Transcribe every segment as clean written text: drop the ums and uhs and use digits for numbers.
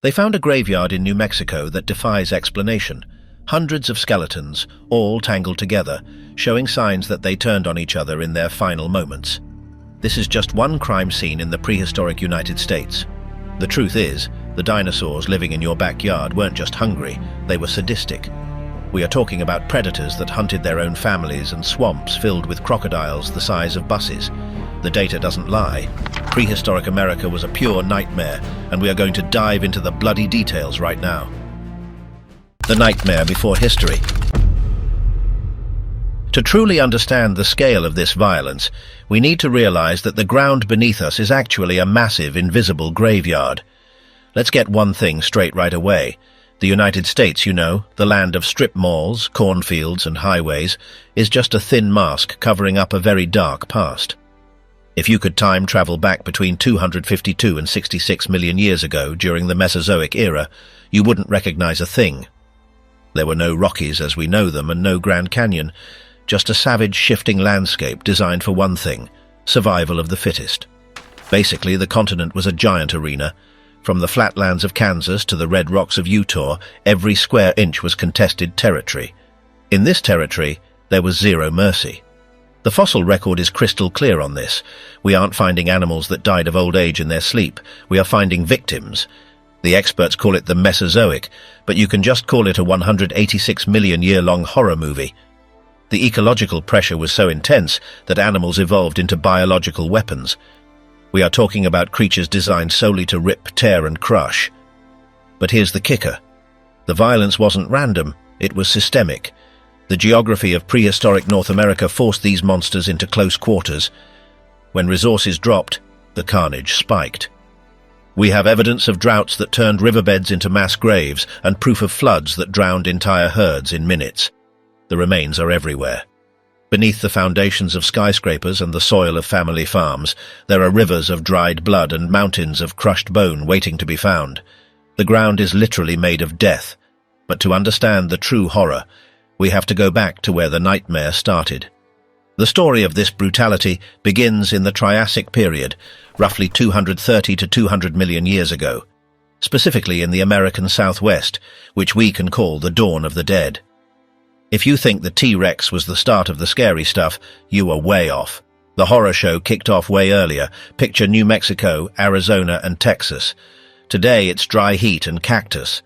They found a graveyard in New Mexico that defies explanation. Hundreds of skeletons, all tangled together, showing signs that they turned on each other in their final moments. This is just one crime scene in the prehistoric United States. The truth is, the dinosaurs living in your backyard weren't just hungry, they were sadistic. We are talking about predators that hunted their own families and swamps filled with crocodiles the size of buses. The data doesn't lie. Prehistoric America was a pure nightmare, and we are going to dive into the bloody details right now. The nightmare before history. To truly understand the scale of this violence, we need to realize that the ground beneath us is actually a massive, invisible graveyard. Let's get one thing straight right away. The United States, you know, the land of strip malls, cornfields, and highways, is just a thin mask covering up a very dark past. If you could time travel back between 252 and 66 million years ago during the Mesozoic era, you wouldn't recognize a thing. There were no Rockies as we know them and no Grand Canyon, just a savage, shifting landscape designed for one thing: survival of the fittest. Basically, the continent was a giant arena. From the flatlands of Kansas to the red rocks of Utah, every square inch was contested territory. In this territory, there was zero mercy. The fossil record is crystal clear on this. We aren't finding animals that died of old age in their sleep. We are finding victims. The experts call it the Mesozoic, but you can just call it a 186 million year-long horror movie. The ecological pressure was so intense that animals evolved into biological weapons. We are talking about creatures designed solely to rip, tear, and crush. But here's the kicker. The violence wasn't random, it was systemic. The geography of prehistoric North America forced these monsters into close quarters. When resources dropped, the carnage spiked. We have evidence of droughts that turned riverbeds into mass graves and proof of floods that drowned entire herds in minutes. The remains are everywhere. Beneath the foundations of skyscrapers and the soil of family farms, there are rivers of dried blood and mountains of crushed bone waiting to be found. The ground is literally made of death. But to understand the true horror, we have to go back to where the nightmare started. The story of this brutality begins in the Triassic period, roughly 230 to 200 million years ago, specifically in the American Southwest, which we can call the dawn of the dead. If you think the T-Rex was the start of the scary stuff, you are way off. The horror show kicked off way earlier. Picture New Mexico, Arizona, and Texas. Today it's dry heat and cactus.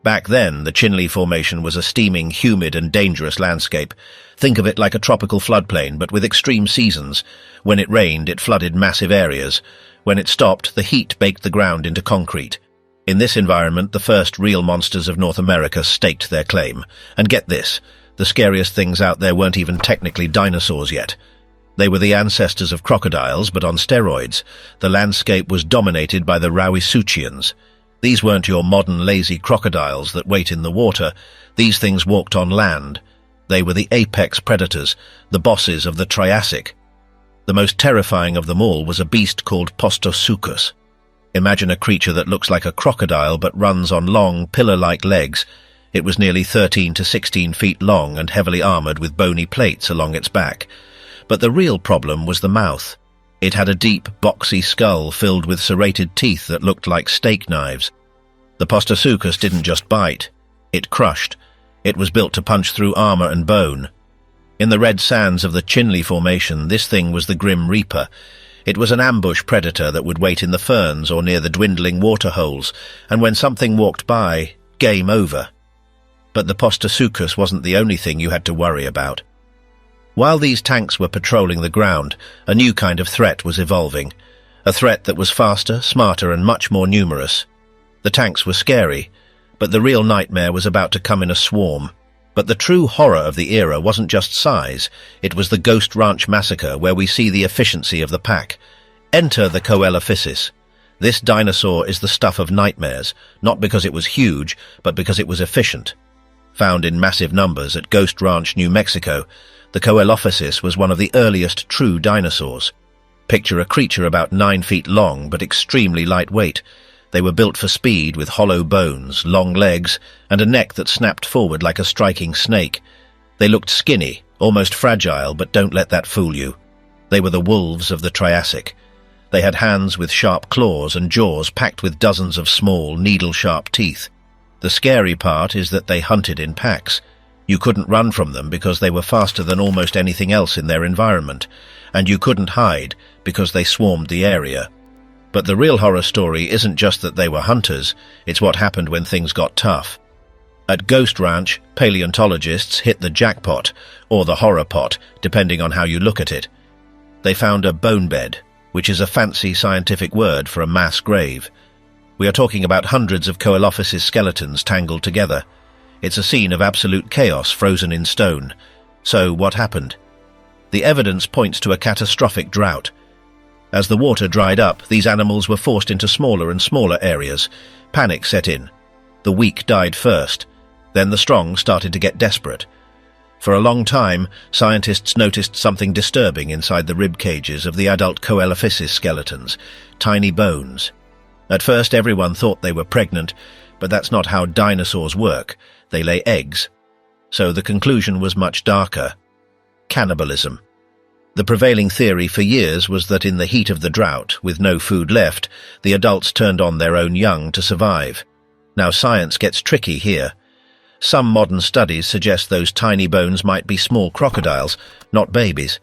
Back then, the Chinle Formation was a steaming, humid, and dangerous landscape. Think of it like a tropical floodplain, but with extreme seasons. When it rained, it flooded massive areas. When it stopped, the heat baked the ground into concrete. In this environment, the first real monsters of North America staked their claim. And get this, the scariest things out there weren't even technically dinosaurs yet. They were the ancestors of crocodiles, but on steroids. The landscape was dominated by the Rauisuchians. These weren't your modern lazy crocodiles that wait in the water. These things walked on land. They were the apex predators, the bosses of the Triassic. The most terrifying of them all was a beast called Postosuchus. Imagine a creature that looks like a crocodile but runs on long, pillar-like legs. It was nearly 13 to 16 feet long and heavily armored with bony plates along its back. But the real problem was the mouth. It had a deep, boxy skull filled with serrated teeth that looked like steak knives. The Postosuchus didn't just bite. It crushed. It was built to punch through armor and bone. In the red sands of the Chinle Formation, this thing was the Grim Reaper. It was an ambush predator that would wait in the ferns or near the dwindling water holes, and when something walked by, game over. But the Postosuchus wasn't the only thing you had to worry about. While these tanks were patrolling the ground, a new kind of threat was evolving. A threat that was faster, smarter, and much more numerous. The tanks were scary, but the real nightmare was about to come in a swarm. But the true horror of the era wasn't just size, it was the Ghost Ranch massacre where we see the efficiency of the pack. Enter the Coelophysis. This dinosaur is the stuff of nightmares, not because it was huge, but because it was efficient. Found in massive numbers at Ghost Ranch, New Mexico, the Coelophysis was one of the earliest true dinosaurs. Picture a creature about 9 feet long but extremely lightweight. They were built for speed with hollow bones, long legs, and a neck that snapped forward like a striking snake. They looked skinny, almost fragile, but don't let that fool you. They were the wolves of the Triassic. They had hands with sharp claws and jaws packed with dozens of small, needle-sharp teeth. The scary part is that they hunted in packs. You couldn't run from them because they were faster than almost anything else in their environment, and you couldn't hide because they swarmed the area. But the real horror story isn't just that they were hunters, it's what happened when things got tough. At Ghost Ranch, paleontologists hit the jackpot, or the horror pot, depending on how you look at it. They found a bone bed, which is a fancy scientific word for a mass grave. We are talking about hundreds of Coelophysis skeletons tangled together. It's a scene of absolute chaos frozen in stone. So what happened? The evidence points to a catastrophic drought. As the water dried up, these animals were forced into smaller and smaller areas. Panic set in. The weak died first. Then the strong started to get desperate. For a long time, scientists noticed something disturbing inside the rib cages of the adult Coelophysis skeletons, tiny bones. At first, everyone thought they were pregnant, but that's not how dinosaurs work. They lay eggs. So the conclusion was much darker. Cannibalism. The prevailing theory for years was that in the heat of the drought, with no food left, the adults turned on their own young to survive. Now science gets tricky here. Some modern studies suggest those tiny bones might be small crocodiles, not babies.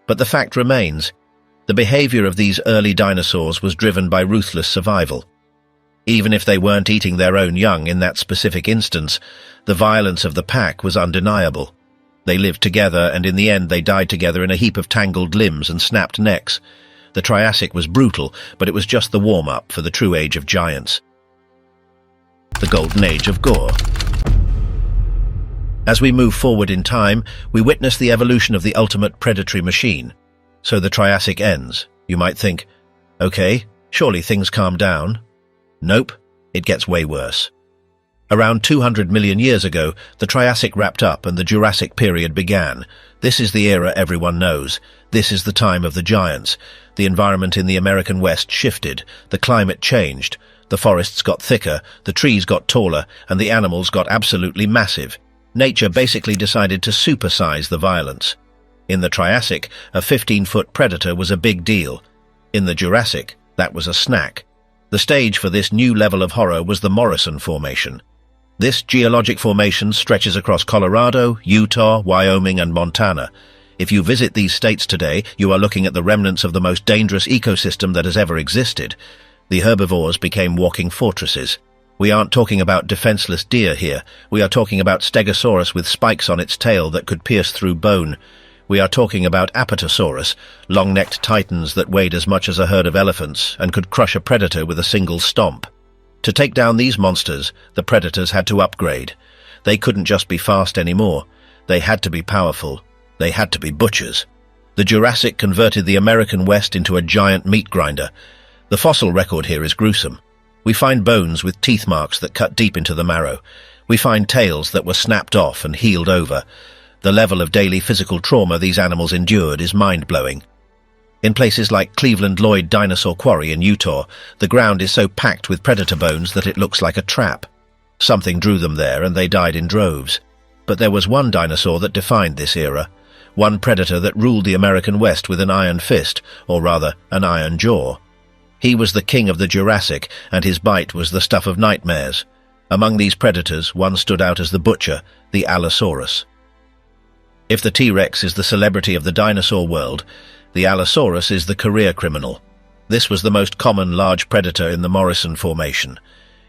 But the fact remains, the behavior of these early dinosaurs was driven by ruthless survival. Even if they weren't eating their own young in that specific instance, the violence of the pack was undeniable. They lived together, and in the end they died together in a heap of tangled limbs and snapped necks. The Triassic was brutal, but it was just the warm-up for the true age of giants. The Golden Age of Gore. As we move forward in time, we witness the evolution of the ultimate predatory machine. So the Triassic ends. You might think, okay, surely things calm down. Nope, it gets way worse. Around 200 million years ago, the Triassic wrapped up and the Jurassic period began. This is the era everyone knows. This is the time of the giants. The environment in the American West shifted. The climate changed. The forests got thicker, the trees got taller, and the animals got absolutely massive. Nature basically decided to supersize the violence. In the Triassic, a 15-foot predator was a big deal. In the Jurassic, that was a snack. The stage for this new level of horror was the Morrison Formation. This geologic formation stretches across Colorado, Utah, Wyoming, and Montana. If you visit these states today, you are looking at the remnants of the most dangerous ecosystem that has ever existed. The herbivores became walking fortresses. We aren't talking about defenseless deer here. We are talking about Stegosaurus with spikes on its tail that could pierce through bone. We are talking about Apatosaurus, long-necked titans that weighed as much as a herd of elephants and could crush a predator with a single stomp. To take down these monsters, the predators had to upgrade. They couldn't just be fast anymore. They had to be powerful. They had to be butchers. The Jurassic converted the American West into a giant meat grinder. The fossil record here is gruesome. We find bones with teeth marks that cut deep into the marrow. We find tails that were snapped off and healed over. The level of daily physical trauma these animals endured is mind-blowing. In places like Cleveland Lloyd Dinosaur Quarry in Utah, the ground is so packed with predator bones that it looks like a trap. Something drew them there and they died in droves. But there was one dinosaur that defined this era. One predator that ruled the American West with an iron fist, or rather, an iron jaw. He was the king of the Jurassic, and his bite was the stuff of nightmares. Among these predators, one stood out as the butcher, the Allosaurus. If the T-Rex is the celebrity of the dinosaur world, the Allosaurus is the career criminal. This was the most common large predator in the Morrison Formation.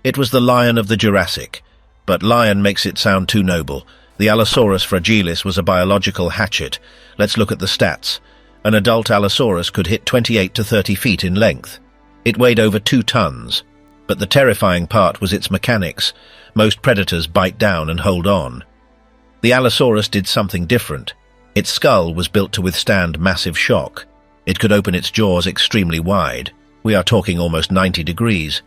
It was the lion of the Jurassic, but lion makes it sound too noble. The Allosaurus fragilis was a biological hatchet. Let's look at the stats. An adult Allosaurus could hit 28 to 30 feet in length. It weighed over 2 tons, but the terrifying part was its mechanics. Most predators bite down and hold on. The Allosaurus did something different. Its skull was built to withstand massive shock. It could open its jaws extremely wide. We are talking almost 90 degrees.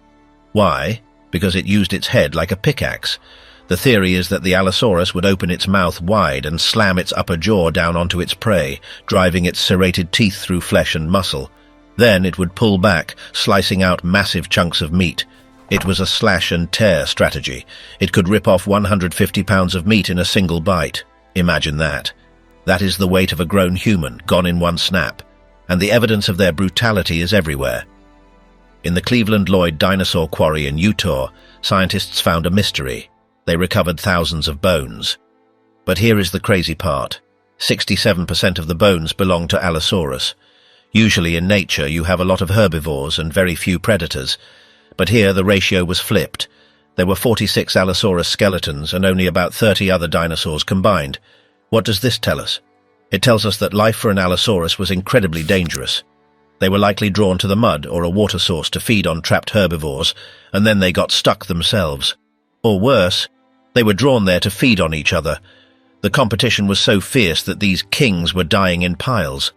Why? Because it used its head like a pickaxe. The theory is that the Allosaurus would open its mouth wide and slam its upper jaw down onto its prey, driving its serrated teeth through flesh and muscle. Then it would pull back, slicing out massive chunks of meat. It was a slash-and-tear strategy. It could rip off 150 pounds of meat in a single bite. Imagine that. That is the weight of a grown human, gone in one snap. and the evidence of their brutality is everywhere. In the Cleveland Lloyd dinosaur quarry in Utah, scientists found a mystery. They recovered thousands of bones. But here is the crazy part. 67% of the bones belong to Allosaurus. Usually in nature you have a lot of herbivores and very few predators, but here the ratio was flipped. There were 46 Allosaurus skeletons and only about 30 other dinosaurs combined. What does this tell us? It tells us that life for an Allosaurus was incredibly dangerous. They were likely drawn to the mud or a water source to feed on trapped herbivores, and then they got stuck themselves. Or worse, they were drawn there to feed on each other. The competition was so fierce that these kings were dying in piles.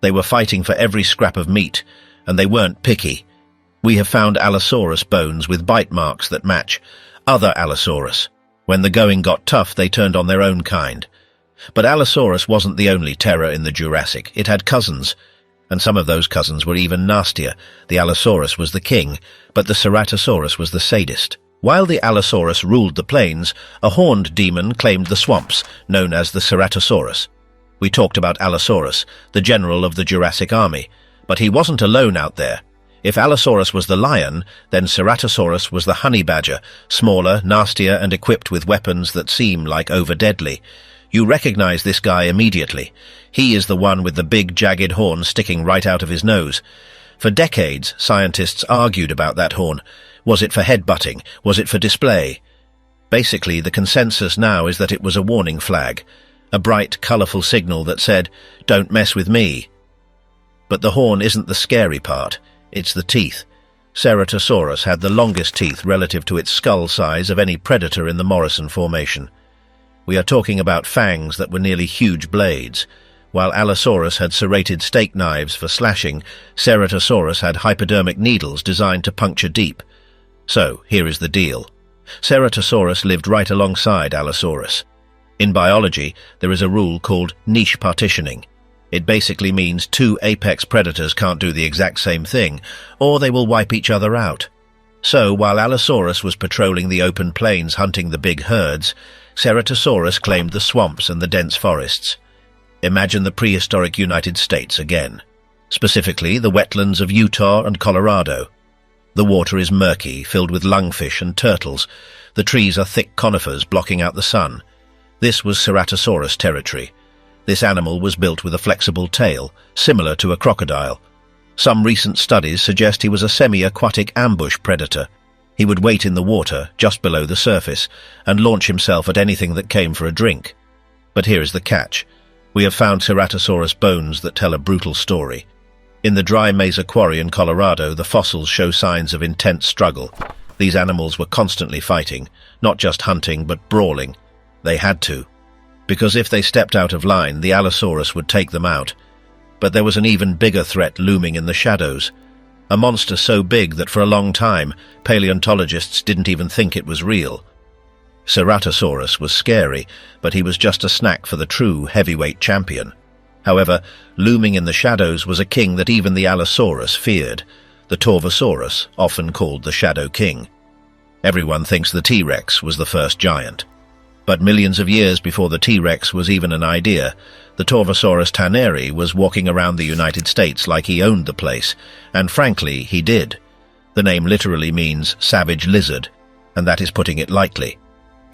They were fighting for every scrap of meat, and they weren't picky. We have found Allosaurus bones with bite marks that match other Allosaurus. When the going got tough, they turned on their own kind. But Allosaurus wasn't the only terror in the Jurassic. It had cousins, and some of those cousins were even nastier. The Allosaurus was the king, but the Ceratosaurus was the sadist. While the Allosaurus ruled the plains, a horned demon claimed the swamps, known as the Ceratosaurus. We talked about Allosaurus, the general of the Jurassic army, but he wasn't alone out there. If Allosaurus was the lion, then Ceratosaurus was the honey badger, smaller, nastier, and equipped with weapons that seem like over-deadly. You recognize this guy immediately. He is the one with the big, jagged horn sticking right out of his nose. For decades, scientists argued about that horn. Was it for headbutting? Was it for display? Basically, the consensus now is that it was a warning flag, a bright, colorful signal that said, "Don't mess with me." But the horn isn't the scary part. It's the teeth. Ceratosaurus had the longest teeth relative to its skull size of any predator in the Morrison Formation. We are talking about fangs that were nearly huge blades. While Allosaurus had serrated steak knives for slashing, Ceratosaurus had hypodermic needles designed to puncture deep. So, here is the deal. Ceratosaurus lived right alongside Allosaurus. In biology, there is a rule called niche partitioning. It basically means two apex predators can't do the exact same thing, or they will wipe each other out. So, while Allosaurus was patrolling the open plains hunting the big herds, Ceratosaurus claimed the swamps and the dense forests. Imagine the prehistoric United States again. Specifically, the wetlands of Utah and Colorado. The water is murky, filled with lungfish and turtles. The trees are thick conifers blocking out the sun. This was Ceratosaurus territory. This animal was built with a flexible tail, similar to a crocodile. Some recent studies suggest he was a semi-aquatic ambush predator. He would wait in the water, just below the surface, and launch himself at anything that came for a drink. But here is the catch. We have found Ceratosaurus bones that tell a brutal story. In the Dry Mesa Quarry in Colorado, the fossils show signs of intense struggle. These animals were constantly fighting, not just hunting, but brawling. They had to. Because if they stepped out of line, the Allosaurus would take them out. But there was an even bigger threat looming in the shadows. A monster so big that for a long time, paleontologists didn't even think it was real. Ceratosaurus was scary, but he was just a snack for the true heavyweight champion. However, looming in the shadows was a king that even the Allosaurus feared, the Torvosaurus, often called the Shadow King. Everyone thinks the T-Rex was the first giant. But millions of years before the T-Rex was even an idea, the Torvosaurus tanneri was walking around the United States like he owned the place, and frankly, he did. The name literally means savage lizard, and that is putting it lightly.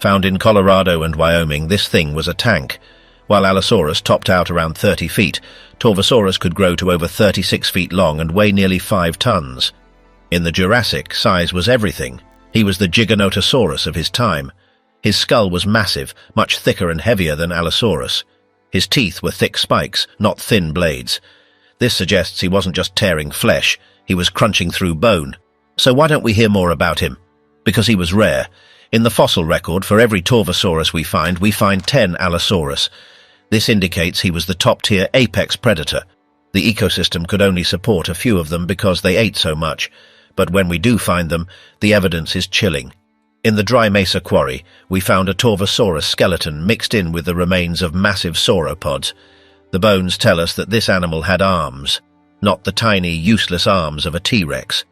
Found in Colorado and Wyoming, this thing was a tank. While Allosaurus topped out around 30 feet, Torvosaurus could grow to over 36 feet long and weigh nearly 5 tons. In the Jurassic, size was everything. He was the Giganotosaurus of his time. His skull was massive, much thicker and heavier than Allosaurus. His teeth were thick spikes, not thin blades. This suggests he wasn't just tearing flesh, he was crunching through bone. So why don't we hear more about him? Because he was rare. In the fossil record, for every Torvosaurus we find 10 Allosaurus. This indicates he was the top-tier apex predator. The ecosystem could only support a few of them because they ate so much, but when we do find them, the evidence is chilling. In the Dry Mesa Quarry, we found a Torvosaurus skeleton mixed in with the remains of massive sauropods. The bones tell us that this animal had arms, not the tiny, useless arms of a T-Rex.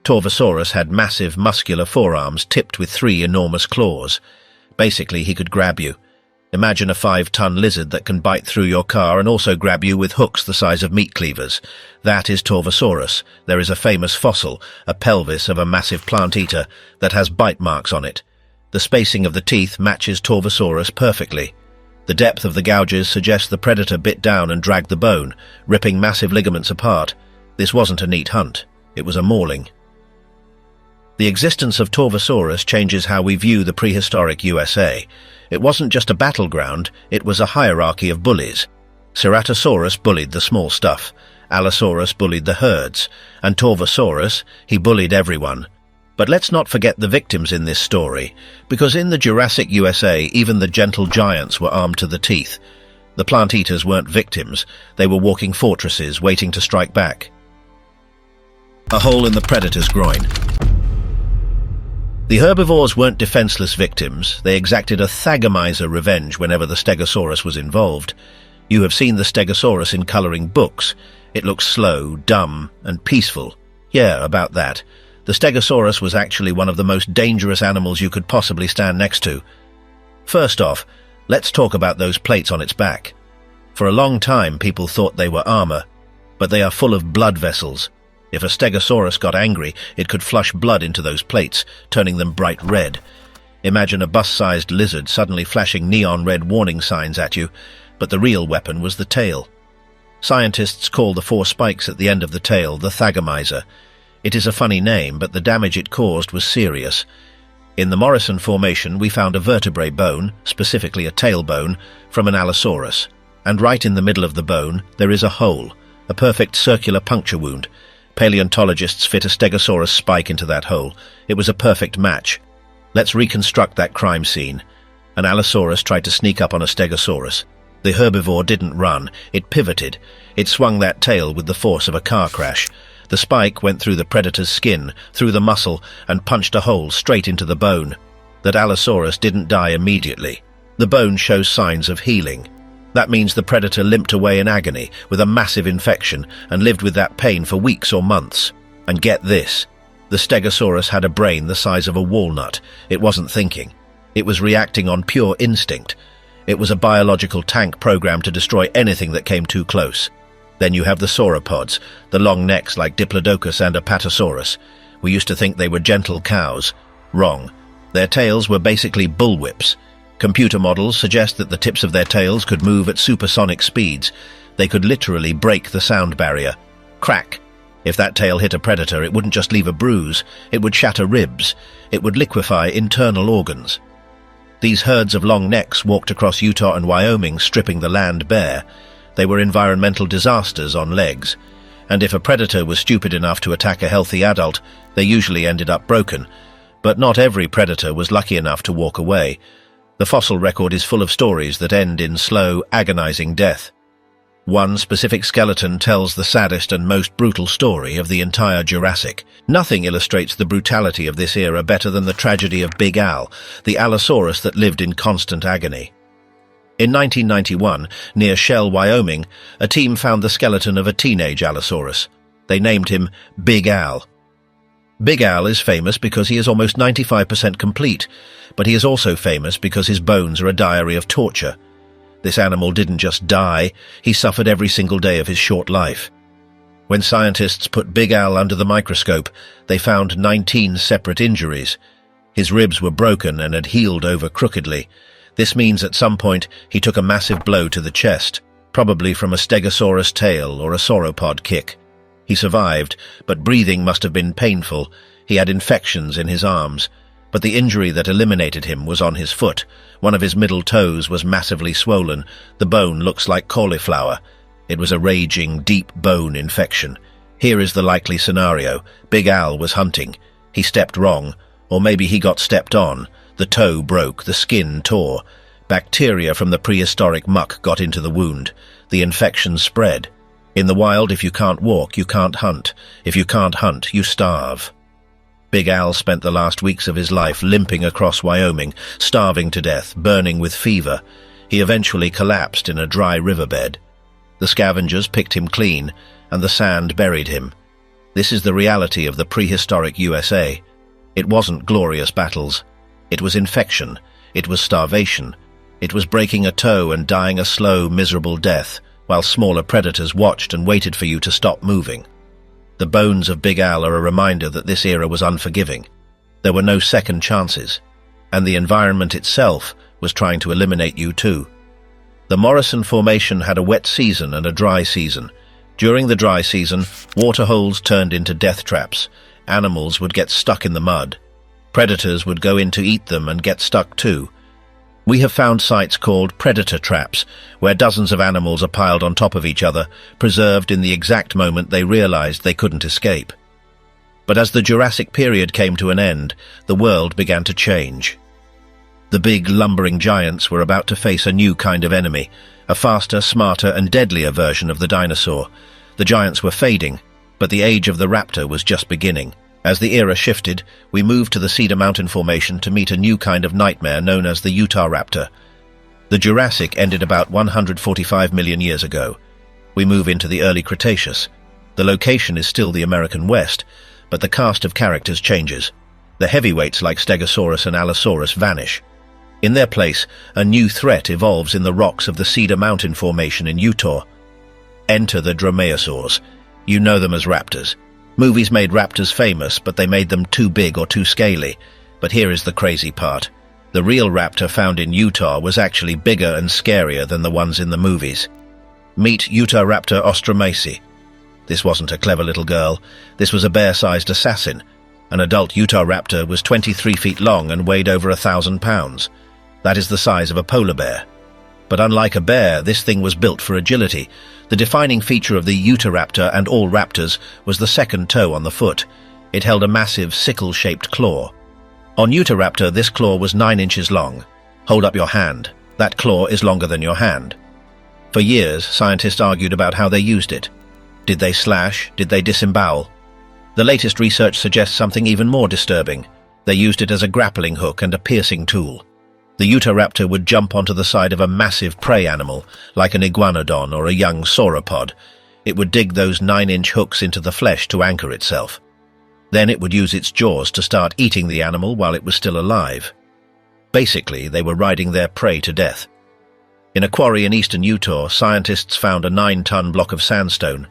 Torvosaurus had massive, muscular forearms tipped with 3 enormous claws. Basically, he could grab you. Imagine a 5-ton lizard that can bite through your car and also grab you with hooks the size of meat cleavers. That is Torvosaurus. There is a famous fossil, a pelvis of a massive plant-eater, that has bite marks on it. The spacing of the teeth matches Torvosaurus perfectly. The depth of the gouges suggests the predator bit down and dragged the bone, ripping massive ligaments apart. This wasn't a neat hunt. It was a mauling. The existence of Torvosaurus changes how we view the prehistoric USA. It wasn't just a battleground, it was a hierarchy of bullies. Ceratosaurus bullied the small stuff, Allosaurus bullied the herds, and Torvosaurus, he bullied everyone. But let's not forget the victims in this story, because in the Jurassic USA, even the gentle giants were armed to the teeth. The plant-eaters weren't victims, they were walking fortresses waiting to strike back. A hole in the predator's groin. The herbivores weren't defenseless victims, they exacted a thagomizer revenge whenever the Stegosaurus was involved. You have seen the Stegosaurus in coloring books. It looks slow, dumb, and peaceful. Yeah, about that. The Stegosaurus was actually one of the most dangerous animals you could possibly stand next to. First off, let's talk about those plates on its back. For a long time, people thought they were armor, but they are full of blood vessels. If a Stegosaurus got angry, it could flush blood into those plates, turning them bright red. Imagine a bus-sized lizard suddenly flashing neon red warning signs at you, but the real weapon was the tail. Scientists call the 4 spikes at the end of the tail the thagomizer. It is a funny name, but the damage it caused was serious. In the Morrison Formation, we found a vertebrae bone, specifically a tailbone, from an Allosaurus. And right in the middle of the bone, there is a hole, a perfect circular puncture wound. Paleontologists fit a Stegosaurus spike into that hole. It was a perfect match. Let's reconstruct that crime scene. An Allosaurus tried to sneak up on a Stegosaurus. The herbivore didn't run, it pivoted. It swung that tail with the force of a car crash. The spike went through the predator's skin, through the muscle, and punched a hole straight into the bone. That Allosaurus didn't die immediately. The bone shows signs of healing. That means the predator limped away in agony, with a massive infection, and lived with that pain for weeks or months. And get this, the Stegosaurus had a brain the size of a walnut. It wasn't thinking. It was reacting on pure instinct. It was a biological tank programmed to destroy anything that came too close. Then you have the sauropods, the long necks like Diplodocus and Apatosaurus. We used to think they were gentle cows. Wrong. Their tails were basically bullwhips. Computer models suggest that the tips of their tails could move at supersonic speeds. They could literally break the sound barrier. Crack. If that tail hit a predator, it wouldn't just leave a bruise. It would shatter ribs. It would liquefy internal organs. These herds of long necks walked across Utah and Wyoming, stripping the land bare. They were environmental disasters on legs. And if a predator was stupid enough to attack a healthy adult, they usually ended up broken. But not every predator was lucky enough to walk away. The fossil record is full of stories that end in slow, agonizing death. One specific skeleton tells the saddest and most brutal story of the entire Jurassic. Nothing illustrates the brutality of this era better than the tragedy of Big Al, the Allosaurus that lived in constant agony. In 1991, near Shell, Wyoming, a team found the skeleton of a teenage Allosaurus. They named him Big Al. Big Al is famous because he is almost 95% complete, but he is also famous because his bones are a diary of torture. This animal didn't just die, he suffered every single day of his short life. When scientists put Big Al under the microscope, they found 19 separate injuries. His ribs were broken and had healed over crookedly. This means at some point he took a massive blow to the chest, probably from a Stegosaurus tail or a sauropod kick. He survived, but breathing must have been painful. He had infections in his arms. But the injury that eliminated him was on his foot. One of his middle toes was massively swollen. The bone looks like cauliflower. It was a raging, deep bone infection. Here is the likely scenario. Big Al was hunting. He stepped wrong, or maybe he got stepped on. The toe broke, the skin tore. Bacteria from the prehistoric muck got into the wound. The infection spread. In the wild, if you can't walk, you can't hunt. If you can't hunt, you starve. Big Al spent the last weeks of his life limping across Wyoming, starving to death, burning with fever. He eventually collapsed in a dry riverbed. The scavengers picked him clean, and the sand buried him. This is the reality of the prehistoric USA. It wasn't glorious battles. It was infection. It was starvation. It was breaking a toe and dying a slow, miserable death, while smaller predators watched and waited for you to stop moving. The bones of Big Al are a reminder that this era was unforgiving. There were no second chances, and the environment itself was trying to eliminate you too. The Morrison Formation had a wet season and a dry season. During the dry season, waterholes turned into death traps. Animals would get stuck in the mud. Predators would go in to eat them and get stuck too. We have found sites called predator traps, where dozens of animals are piled on top of each other, preserved in the exact moment they realized they couldn't escape. But as the Jurassic period came to an end, the world began to change. The big, lumbering giants were about to face a new kind of enemy, a faster, smarter, and deadlier version of the dinosaur. The giants were fading, but the age of the raptor was just beginning. As the era shifted, we moved to the Cedar Mountain Formation to meet a new kind of nightmare known as the Utah raptor. The Jurassic ended about 145 million years ago. We move into the early Cretaceous. The location is still the American West, but the cast of characters changes. The heavyweights like Stegosaurus and Allosaurus vanish. In their place, a new threat evolves in the rocks of the Cedar Mountain Formation in Utah. Enter the dromaeosaurs. You know them as raptors. Movies made raptors famous, but they made them too big or too scaly. But here is the crazy part. The real raptor found in Utah was actually bigger and scarier than the ones in the movies. Meet Utahraptor ostromacey. This wasn't a clever little girl. This was a bear-sized assassin. An adult Utahraptor was 23 feet long and weighed over 1,000 pounds. That is the size of a polar bear. But unlike a bear, this thing was built for agility. The defining feature of the Utahraptor and all raptors was the second toe on the foot. It held a massive sickle-shaped claw. On Utahraptor, this claw was 9 inches long. Hold up your hand. That claw is longer than your hand. For years, scientists argued about how they used it. Did they slash? Did they disembowel? The latest research suggests something even more disturbing. They used it as a grappling hook and a piercing tool. The Utahraptor would jump onto the side of a massive prey animal, like an iguanodon or a young sauropod. It would dig those 9-inch hooks into the flesh to anchor itself. Then it would use its jaws to start eating the animal while it was still alive. Basically, they were riding their prey to death. In a quarry in eastern Utah, scientists found a 9-ton block of sandstone.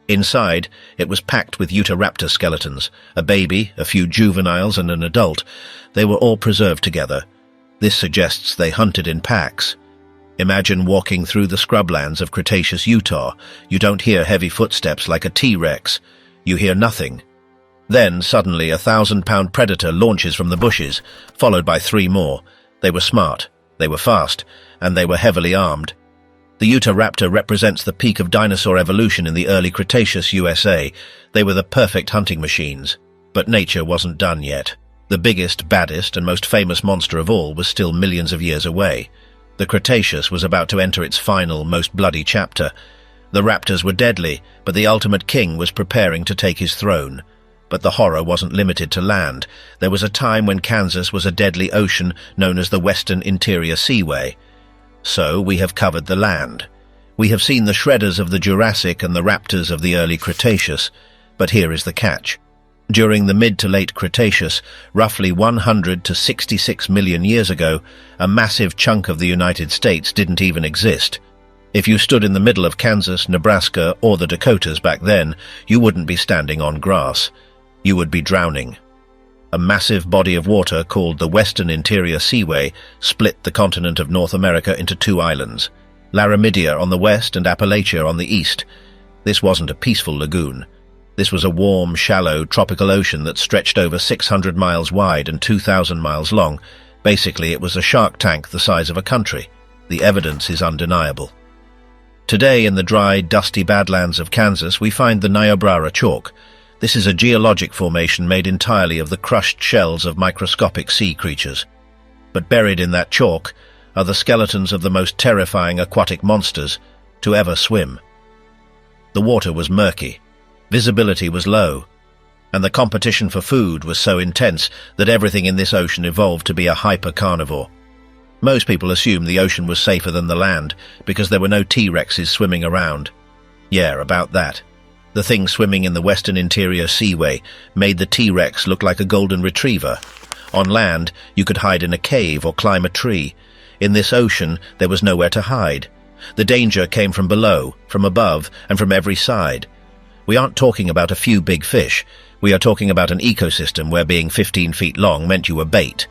Inside, it was packed with Utahraptor skeletons, a baby, a few juveniles, and an adult. They were all preserved together. This suggests they hunted in packs. Imagine walking through the scrublands of Cretaceous Utah. You don't hear heavy footsteps like a T-Rex. You hear nothing. Then, suddenly, a 1,000-pound predator launches from the bushes, followed by 3 more. They were smart, they were fast, and they were heavily armed. The Utahraptor represents the peak of dinosaur evolution in the early Cretaceous USA. They were the perfect hunting machines. But nature wasn't done yet. The biggest, baddest, and most famous monster of all was still millions of years away. The Cretaceous was about to enter its final, most bloody chapter. The raptors were deadly, but the ultimate king was preparing to take his throne. But the horror wasn't limited to land. There was a time when Kansas was a deadly ocean known as the Western Interior Seaway. So we have covered the land. We have seen the shredders of the Jurassic and the raptors of the early Cretaceous. But here is the catch. During the mid to late Cretaceous, roughly 100 to 66 million years ago, a massive chunk of the United States didn't even exist. If you stood in the middle of Kansas, Nebraska, or the Dakotas back then, you wouldn't be standing on grass. You would be drowning. A massive body of water called the Western Interior Seaway split the continent of North America into 2 islands, Laramidia on the west and Appalachia on the east. This wasn't a peaceful lagoon. This was a warm, shallow, tropical ocean that stretched over 600 miles wide and 2,000 miles long. Basically, it was a shark tank the size of a country. The evidence is undeniable. Today, in the dry, dusty badlands of Kansas, we find the Niobrara chalk. This is a geologic formation made entirely of the crushed shells of microscopic sea creatures. But buried in that chalk are the skeletons of the most terrifying aquatic monsters to ever swim. The water was murky. Visibility was low, and the competition for food was so intense that everything in this ocean evolved to be a hyper-carnivore. Most people assume the ocean was safer than the land because there were no T-Rexes swimming around. Yeah, about that. The thing swimming in the Western Interior Seaway made the T-Rex look like a golden retriever. On land, you could hide in a cave or climb a tree. In this ocean, there was nowhere to hide. The danger came from below, from above, and from every side. We aren't talking about a few big fish. We are talking about an ecosystem where being 15 feet long meant you were bait.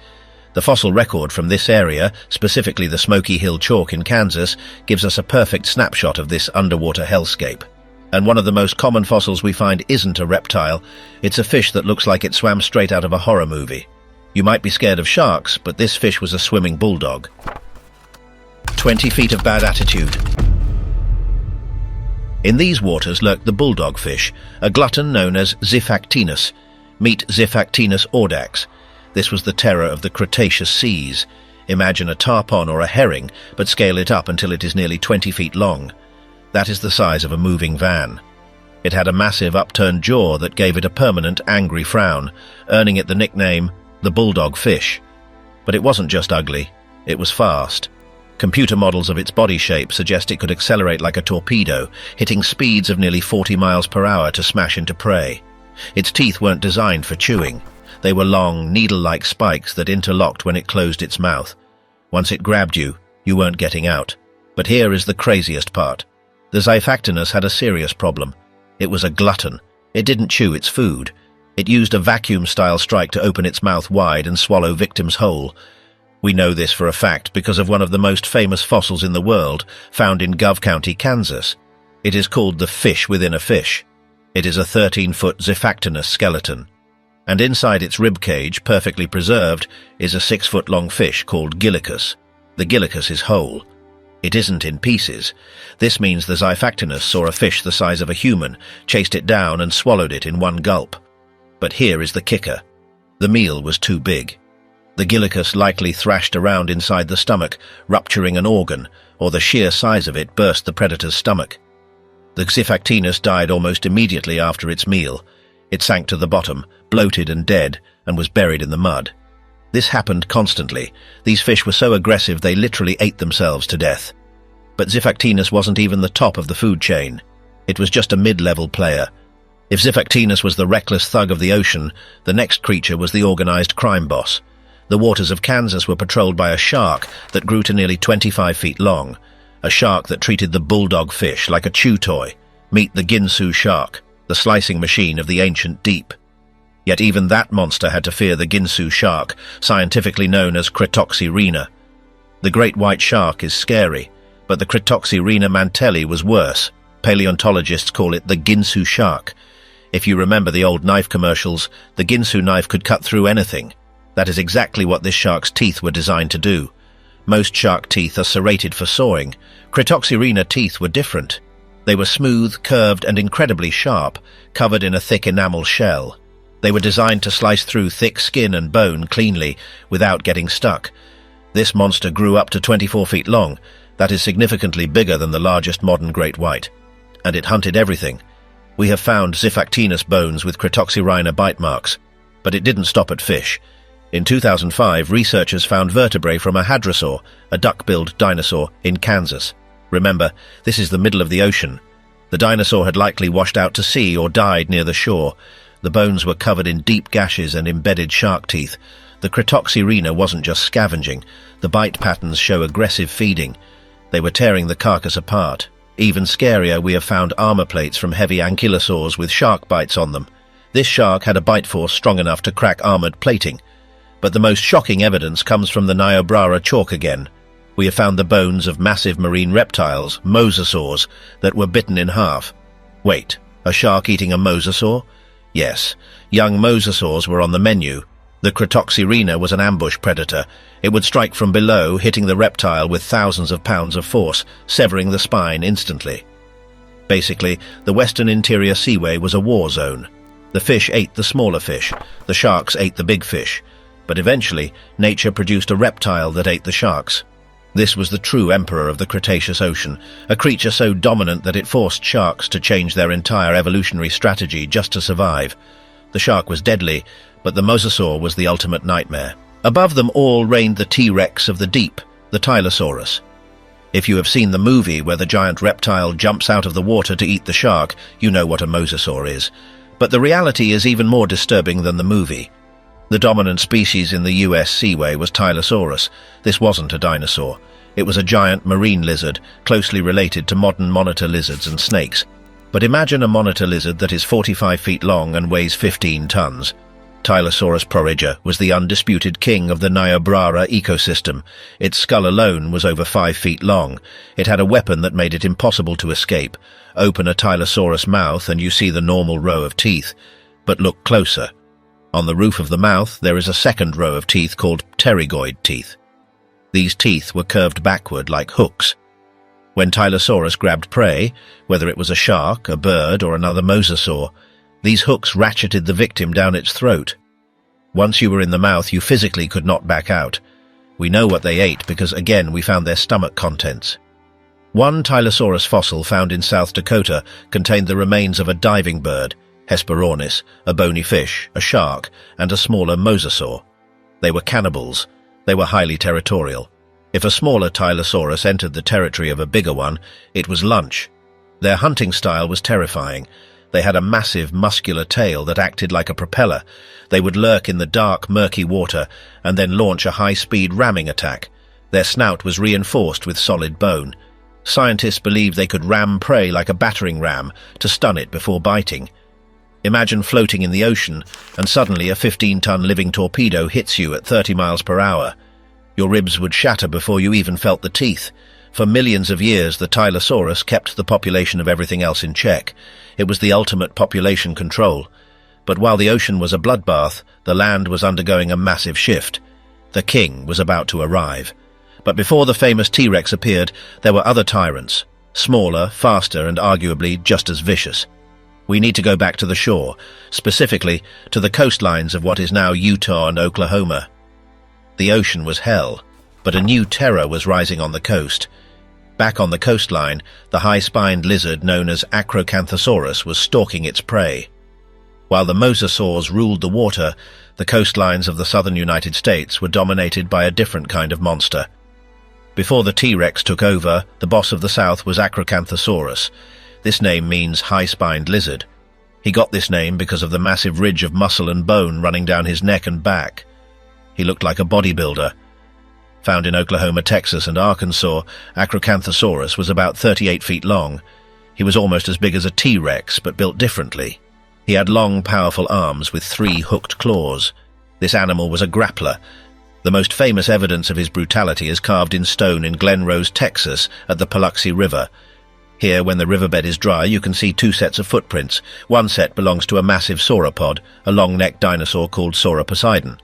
The fossil record from this area, specifically the Smoky Hill Chalk in Kansas, gives us a perfect snapshot of this underwater hellscape. And one of the most common fossils we find isn't a reptile. It's a fish that looks like it swam straight out of a horror movie. You might be scared of sharks, but this fish was a swimming bulldog. 20 feet of bad attitude. In these waters lurked the bulldog fish, a glutton known as Xiphactinus. Meet Xiphactinus audax. This was the terror of the Cretaceous seas. Imagine a tarpon or a herring, but scale it up until it is nearly 20 feet long. That is the size of a moving van. It had a massive upturned jaw that gave it a permanent angry frown, earning it the nickname the bulldog fish. But it wasn't just ugly, it was fast. Computer models of its body shape suggest it could accelerate like a torpedo, hitting speeds of nearly 40 miles per hour to smash into prey. Its teeth weren't designed for chewing. They were long, needle-like spikes that interlocked when it closed its mouth. Once it grabbed you, you weren't getting out. But here is the craziest part. The Xiphactinus had a serious problem. It was a glutton. It didn't chew its food. It used a vacuum-style strike to open its mouth wide and swallow victims whole. We know this for a fact because of one of the most famous fossils in the world, found in Gov County, Kansas. It is called the fish within a fish. It is a 13-foot Xiphactinus skeleton. And inside its rib cage, perfectly preserved, is a 6-foot-long fish called Gillicus. The Gillicus is whole. It isn't in pieces. This means the Xiphactinus saw a fish the size of a human, chased it down and swallowed it in one gulp. But here is the kicker. The meal was too big. The Gillicus likely thrashed around inside the stomach, rupturing an organ, or the sheer size of it burst the predator's stomach. The Xiphactinus died almost immediately after its meal. It sank to the bottom, bloated and dead, and was buried in the mud. This happened constantly. These fish were so aggressive they literally ate themselves to death. But Xiphactinus wasn't even the top of the food chain. It was just a mid-level player. If Xiphactinus was the reckless thug of the ocean, the next creature was the organized crime boss. The waters of Kansas were patrolled by a shark that grew to nearly 25 feet long. A shark that treated the bulldog fish like a chew toy. Meet the Ginsu shark, the slicing machine of the ancient deep. Yet even that monster had to fear the Ginsu shark, scientifically known as Cretoxyrhina. The great white shark is scary, but the Cretoxyrhina mantelli was worse. Paleontologists call it the Ginsu shark. If you remember the old knife commercials, the Ginsu knife could cut through anything. That is exactly what this shark's teeth were designed to do. Most shark teeth are serrated for sawing. Cretoxyrhina teeth were different. They were smooth, curved, and incredibly sharp, covered in a thick enamel shell. They were designed to slice through thick skin and bone cleanly, without getting stuck. This monster grew up to 24 feet long. That is significantly bigger than the largest modern great white. And it hunted everything. We have found Xiphactinus bones with Cretoxyrhina bite marks. But it didn't stop at fish. In 2005, researchers found vertebrae from a hadrosaur, a duck-billed dinosaur, in Kansas. Remember, this is the middle of the ocean. The dinosaur had likely washed out to sea or died near the shore. The bones were covered in deep gashes and embedded shark teeth. The Cretoxyrhina wasn't just scavenging. The bite patterns show aggressive feeding. They were tearing the carcass apart. Even scarier, we have found armor plates from heavy ankylosaurs with shark bites on them. This shark had a bite force strong enough to crack armored plating. But the most shocking evidence comes from the Niobrara chalk again. We have found the bones of massive marine reptiles, mosasaurs, that were bitten in half. Wait, a shark eating a mosasaur? Yes, young mosasaurs were on the menu. The Cretoxyrhina was an ambush predator. It would strike from below, hitting the reptile with thousands of pounds of force, severing the spine instantly. Basically, the Western Interior Seaway was a war zone. The fish ate the smaller fish. The sharks ate the big fish. But eventually, nature produced a reptile that ate the sharks. This was the true emperor of the Cretaceous Ocean, a creature so dominant that it forced sharks to change their entire evolutionary strategy just to survive. The shark was deadly, but the mosasaur was the ultimate nightmare. Above them all reigned the T-Rex of the deep, the Tylosaurus. If you have seen the movie where the giant reptile jumps out of the water to eat the shark, you know what a mosasaur is. But the reality is even more disturbing than the movie. The dominant species in the US Seaway was Tylosaurus. This wasn't a dinosaur. It was a giant marine lizard, closely related to modern monitor lizards and snakes. But imagine a monitor lizard that is 45 feet long and weighs 15 tons. Tylosaurus proriger was the undisputed king of the Niobrara ecosystem. Its skull alone was over 5 feet long. It had a weapon that made it impossible to escape. Open a Tylosaurus mouth and you see the normal row of teeth. But look closer. On the roof of the mouth there is a second row of teeth called pterygoid teeth. These teeth were curved backward like hooks. When Tylosaurus grabbed prey, whether it was a shark, a bird, or another mosasaur, these hooks ratcheted the victim down its throat. Once you were in the mouth, you physically could not back out. We know what they ate because, again, we found their stomach contents. One Tylosaurus fossil found in South Dakota contained the remains of a diving bird, Hesperornis, a bony fish, a shark, and a smaller mosasaur. They were cannibals. They were highly territorial. If a smaller Tylosaurus entered the territory of a bigger one, it was lunch. Their hunting style was terrifying. They had a massive, muscular tail that acted like a propeller. They would lurk in the dark, murky water and then launch a high-speed ramming attack. Their snout was reinforced with solid bone. Scientists believed they could ram prey like a battering ram to stun it before biting. Imagine floating in the ocean, and suddenly a 15-ton living torpedo hits you at 30 miles per hour. Your ribs would shatter before you even felt the teeth. For millions of years, the Tylosaurus kept the population of everything else in check. It was the ultimate population control. But while the ocean was a bloodbath, the land was undergoing a massive shift. The king was about to arrive. But before the famous T-Rex appeared, there were other tyrants, smaller, faster, and arguably just as vicious. We need to go back to the shore, specifically to the coastlines of what is now Utah and Oklahoma. The ocean was hell, but a new terror was rising on the coast. Back on the coastline, the high-spined lizard known as Acrocanthosaurus was stalking its prey. While the mosasaurs ruled the water, the coastlines of the southern United States were dominated by a different kind of monster. Before the T-Rex took over, the boss of the South was Acrocanthosaurus. This name means high-spined lizard. He got this name because of the massive ridge of muscle and bone running down his neck and back. He looked like a bodybuilder. Found in Oklahoma, Texas, and Arkansas, Acrocanthosaurus was about 38 feet long. He was almost as big as a T-Rex, but built differently. He had long, powerful arms with 3 hooked claws. This animal was a grappler. The most famous evidence of his brutality is carved in stone in Glen Rose, Texas, at the Paluxy River. Here, when the riverbed is dry, you can see 2 sets of footprints. One set belongs to a massive sauropod, a long-necked dinosaur called Sauroposeidon.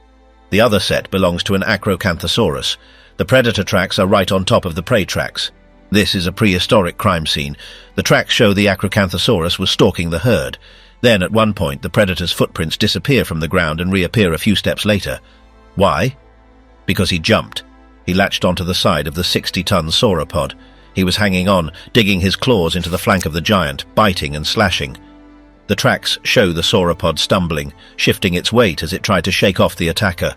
The other set belongs to an Acrocanthosaurus. The predator tracks are right on top of the prey tracks. This is a prehistoric crime scene. The tracks show the Acrocanthosaurus was stalking the herd. Then, at one point, the predator's footprints disappear from the ground and reappear a few steps later. Why? Because he jumped. He latched onto the side of the 60-ton sauropod. He was hanging on, digging his claws into the flank of the giant, biting and slashing. The tracks show the sauropod stumbling, shifting its weight as it tried to shake off the attacker.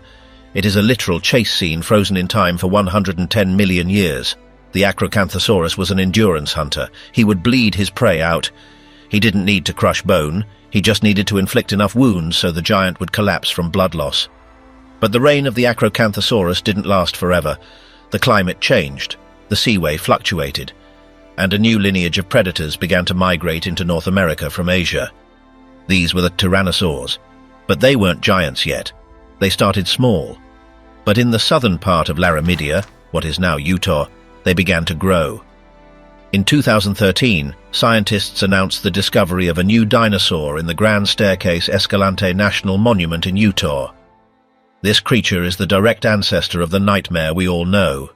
It is a literal chase scene frozen in time for 110 million years. The Acrocanthosaurus was an endurance hunter. He would bleed his prey out. He didn't need to crush bone. He just needed to inflict enough wounds so the giant would collapse from blood loss. But the reign of the Acrocanthosaurus didn't last forever. The climate changed. The seaway fluctuated, and a new lineage of predators began to migrate into North America from Asia. These were the tyrannosaurs, but they weren't giants yet. They started small. But in the southern part of Laramidia, what is now Utah, they began to grow. In 2013, scientists announced the discovery of a new dinosaur in the Grand Staircase Escalante National Monument in Utah. This creature is the direct ancestor of the nightmare we all know.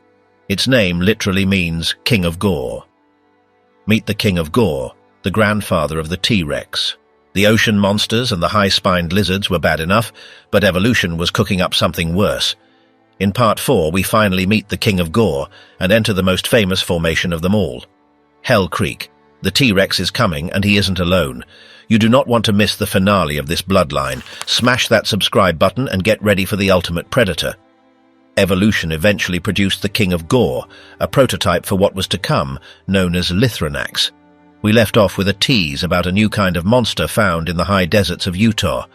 Its name literally means King of Gore. Meet the King of Gore, the grandfather of the T-Rex. The ocean monsters and the high-spined lizards were bad enough, but evolution was cooking up something worse. In Part 4, we finally meet the King of Gore and enter the most famous formation of them all. Hell Creek. The T-Rex is coming, and he isn't alone. You do not want to miss the finale of this bloodline. Smash that subscribe button and get ready for the ultimate predator. Evolution eventually produced the King of Gore, a prototype for what was to come, known as Lithranax. We left off with a tease about a new kind of monster found in the high deserts of Utah.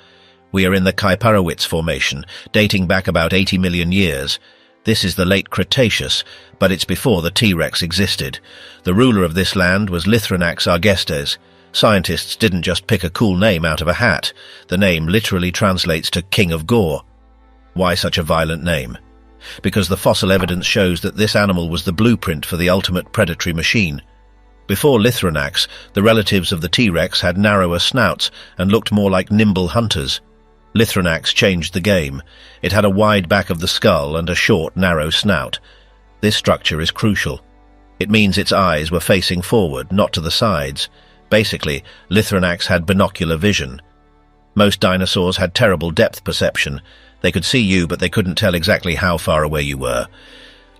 We are in the Kaiparowitz Formation, dating back about 80 million years. This is the late Cretaceous, but it's before the T-Rex existed. The ruler of this land was Lithranax argestes. Scientists didn't just pick a cool name out of a hat. The name literally translates to King of Gore. Why such a violent name? Because the fossil evidence shows that this animal was the blueprint for the ultimate predatory machine. Before Lithranax, the relatives of the T-Rex had narrower snouts and looked more like nimble hunters. Lithranax changed the game. It had a wide back of the skull and a short, narrow snout. This structure is crucial. It means its eyes were facing forward, not to the sides. Basically, Lithranax had binocular vision. Most dinosaurs had terrible depth perception. They could see you, but they couldn't tell exactly how far away you were.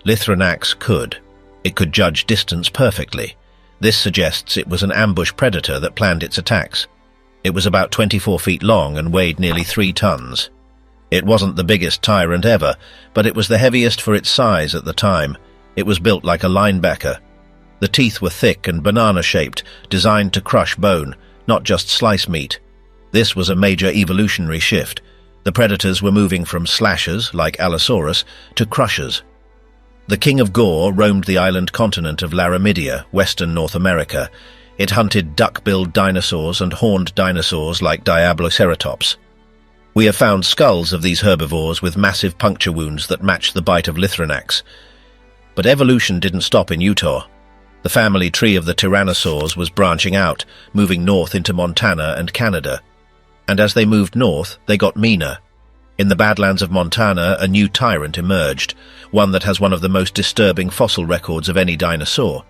Lithranax could. It could judge distance perfectly. This suggests it was an ambush predator that planned its attacks. It was about 24 feet long and weighed nearly 3 tons. It wasn't the biggest tyrant ever, but it was the heaviest for its size at the time. It was built like a linebacker. The teeth were thick and banana-shaped, designed to crush bone, not just slice meat. This was a major evolutionary shift. The predators were moving from slashers, like Allosaurus, to crushers. The King of Gore roamed the island continent of Laramidia, western North America. It hunted duck-billed dinosaurs and horned dinosaurs like Diabloceratops. We have found skulls of these herbivores with massive puncture wounds that match the bite of Lithranax. But evolution didn't stop in Utah. The family tree of the tyrannosaurs was branching out, moving north into Montana and Canada. And as they moved north, they got meaner. In the Badlands of Montana, a new tyrant emerged, one that has one of the most disturbing fossil records of any dinosaur.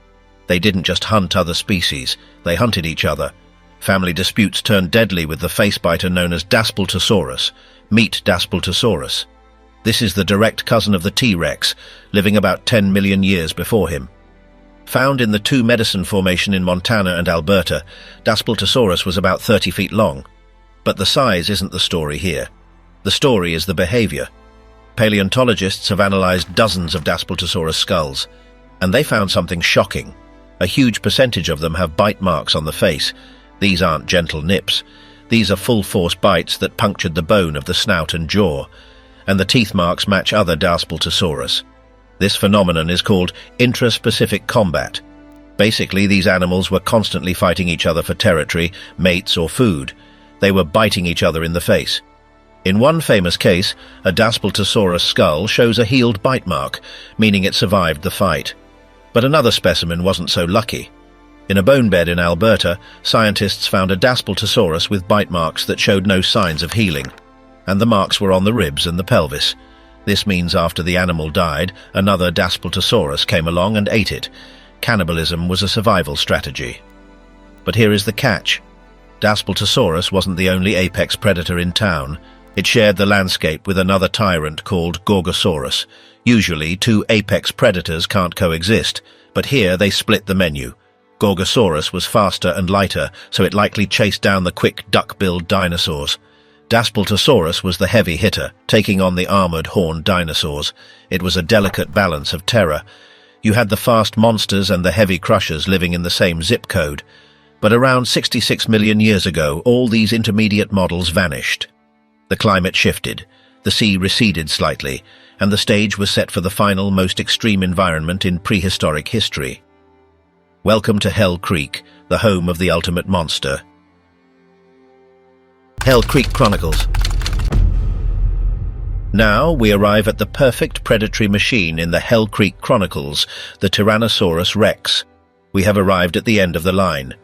They didn't just hunt other species, they hunted each other. Family disputes turned deadly with the facebiter known as Daspaltosaurus. Meet Daspaltosaurus. This is the direct cousin of the T-Rex, living about 10 million years before him. Found in the Two Medicine Formation in Montana and Alberta, Daspaltosaurus was about 30 feet long. But the size isn't the story here. The story is the behavior. Paleontologists have analyzed dozens of Daspaltosaurus skulls, and they found something shocking. A huge percentage of them have bite marks on the face. These aren't gentle nips. These are full-force bites that punctured the bone of the snout and jaw, and the teeth marks match other Daspaltosaurus. This phenomenon is called intraspecific combat. Basically, these animals were constantly fighting each other for territory, mates, or food. They were biting each other in the face. In one famous case, a Daspaltosaurus skull shows a healed bite mark, meaning it survived the fight. But another specimen wasn't so lucky. In a bone bed in Alberta, scientists found a Daspaltosaurus with bite marks that showed no signs of healing, and the marks were on the ribs and the pelvis. This means after the animal died, another Daspaltosaurus came along and ate it. Cannibalism was a survival strategy. But here is the catch. Daspaltosaurus wasn't the only apex predator in town. It shared the landscape with another tyrant called Gorgosaurus. Usually, two apex predators can't coexist, but here they split the menu. Gorgosaurus was faster and lighter, so it likely chased down the quick duck-billed dinosaurs. Daspaltosaurus was the heavy hitter, taking on the armored horned dinosaurs. It was a delicate balance of terror. You had the fast monsters and the heavy crushers living in the same zip code. But around 66 million years ago, all these intermediate models vanished. The climate shifted, the sea receded slightly, and the stage was set for the final, most extreme environment in prehistoric history. Welcome to Hell Creek, the home of the ultimate monster. Hell Creek Chronicles. Now we arrive at the perfect predatory machine in the Hell Creek Chronicles, the Tyrannosaurus Rex. We have arrived at the end of the line.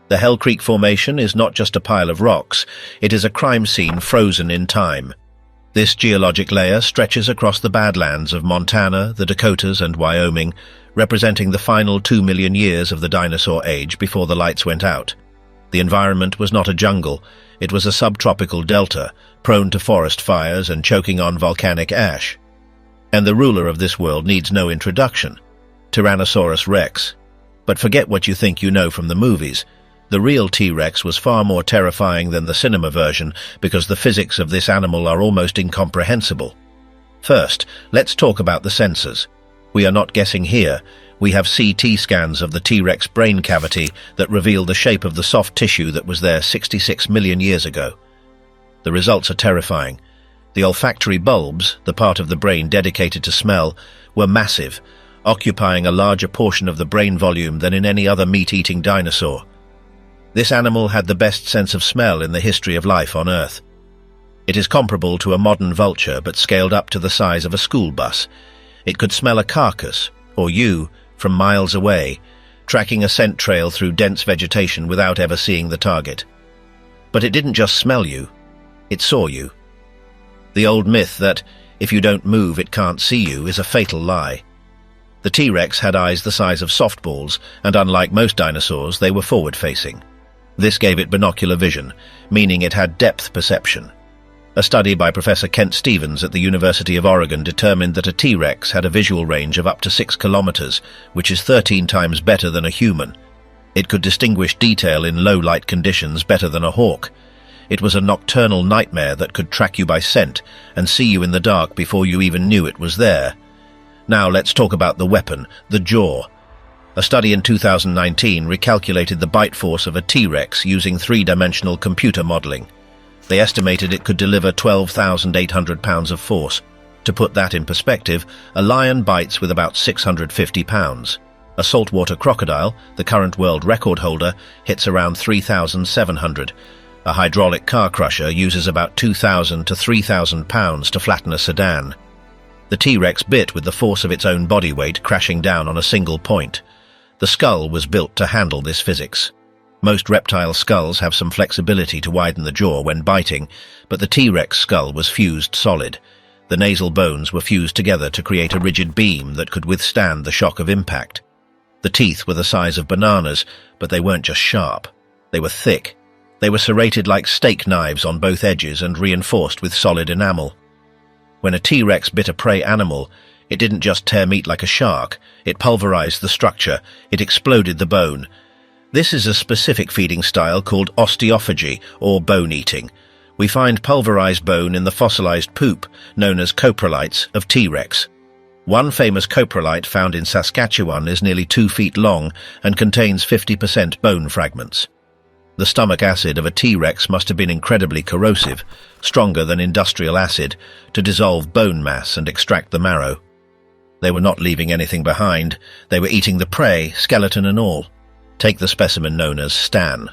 The Hell Creek Formation is not just a pile of rocks, it is a crime scene frozen in time. This geologic layer stretches across the Badlands of Montana, the Dakotas, and Wyoming, representing the final 2 million years of the dinosaur age before the lights went out. The environment was not a jungle, it was a subtropical delta, prone to forest fires and choking on volcanic ash. And the ruler of this world needs no introduction, Tyrannosaurus Rex. But forget what you think you know from the movies. The real T-Rex was far more terrifying than the cinema version because the physics of this animal are almost incomprehensible. First, let's talk about the sensors. We are not guessing here. We have CT scans of the T-Rex brain cavity that reveal the shape of the soft tissue that was there 66 million years ago. The results are terrifying. The olfactory bulbs, the part of the brain dedicated to smell, were massive, occupying a larger portion of the brain volume than in any other meat-eating dinosaur. This animal had the best sense of smell in the history of life on Earth. It is comparable to a modern vulture, but scaled up to the size of a school bus. It could smell a carcass, or you, from miles away, tracking a scent trail through dense vegetation without ever seeing the target. But it didn't just smell you, it saw you. The old myth that, if you don't move, it can't see you is a fatal lie. The T-Rex had eyes the size of softballs, and unlike most dinosaurs, they were forward-facing. This gave it binocular vision, meaning it had depth perception. A study by Professor Kent Stevens at the University of Oregon determined that a T-Rex had a visual range of up to 6 kilometers, which is 13 times better than a human. It could distinguish detail in low-light conditions better than a hawk. It was a nocturnal nightmare that could track you by scent and see you in the dark before you even knew it was there. Now let's talk about the weapon, the jaw. A study in 2019 recalculated the bite force of a T-Rex using three-dimensional computer modeling. They estimated it could deliver 12,800 pounds of force. To put that in perspective, a lion bites with about 650 pounds. A saltwater crocodile, the current world record holder, hits around 3,700. A hydraulic car crusher uses about 2,000 to 3,000 pounds to flatten a sedan. The T-Rex bit with the force of its own body weight crashing down on a single point. The skull was built to handle this physics. Most reptile skulls have some flexibility to widen the jaw when biting, but the T-Rex skull was fused solid. The nasal bones were fused together to create a rigid beam that could withstand the shock of impact. The teeth were the size of bananas, but they weren't just sharp. They were thick. They were serrated like steak knives on both edges and reinforced with solid enamel. When a T-Rex bit a prey animal, it didn't just tear meat like a shark. It pulverized the structure. It exploded the bone. This is a specific feeding style called osteophagy, or bone-eating. We find pulverized bone in the fossilized poop, known as coprolites, of T-Rex. One famous coprolite found in Saskatchewan is nearly 2 feet long and contains 50% bone fragments. The stomach acid of a T-Rex must have been incredibly corrosive, stronger than industrial acid, to dissolve bone mass and extract the marrow. They were not leaving anything behind. They were eating the prey, skeleton and all. Take the specimen known as Stan.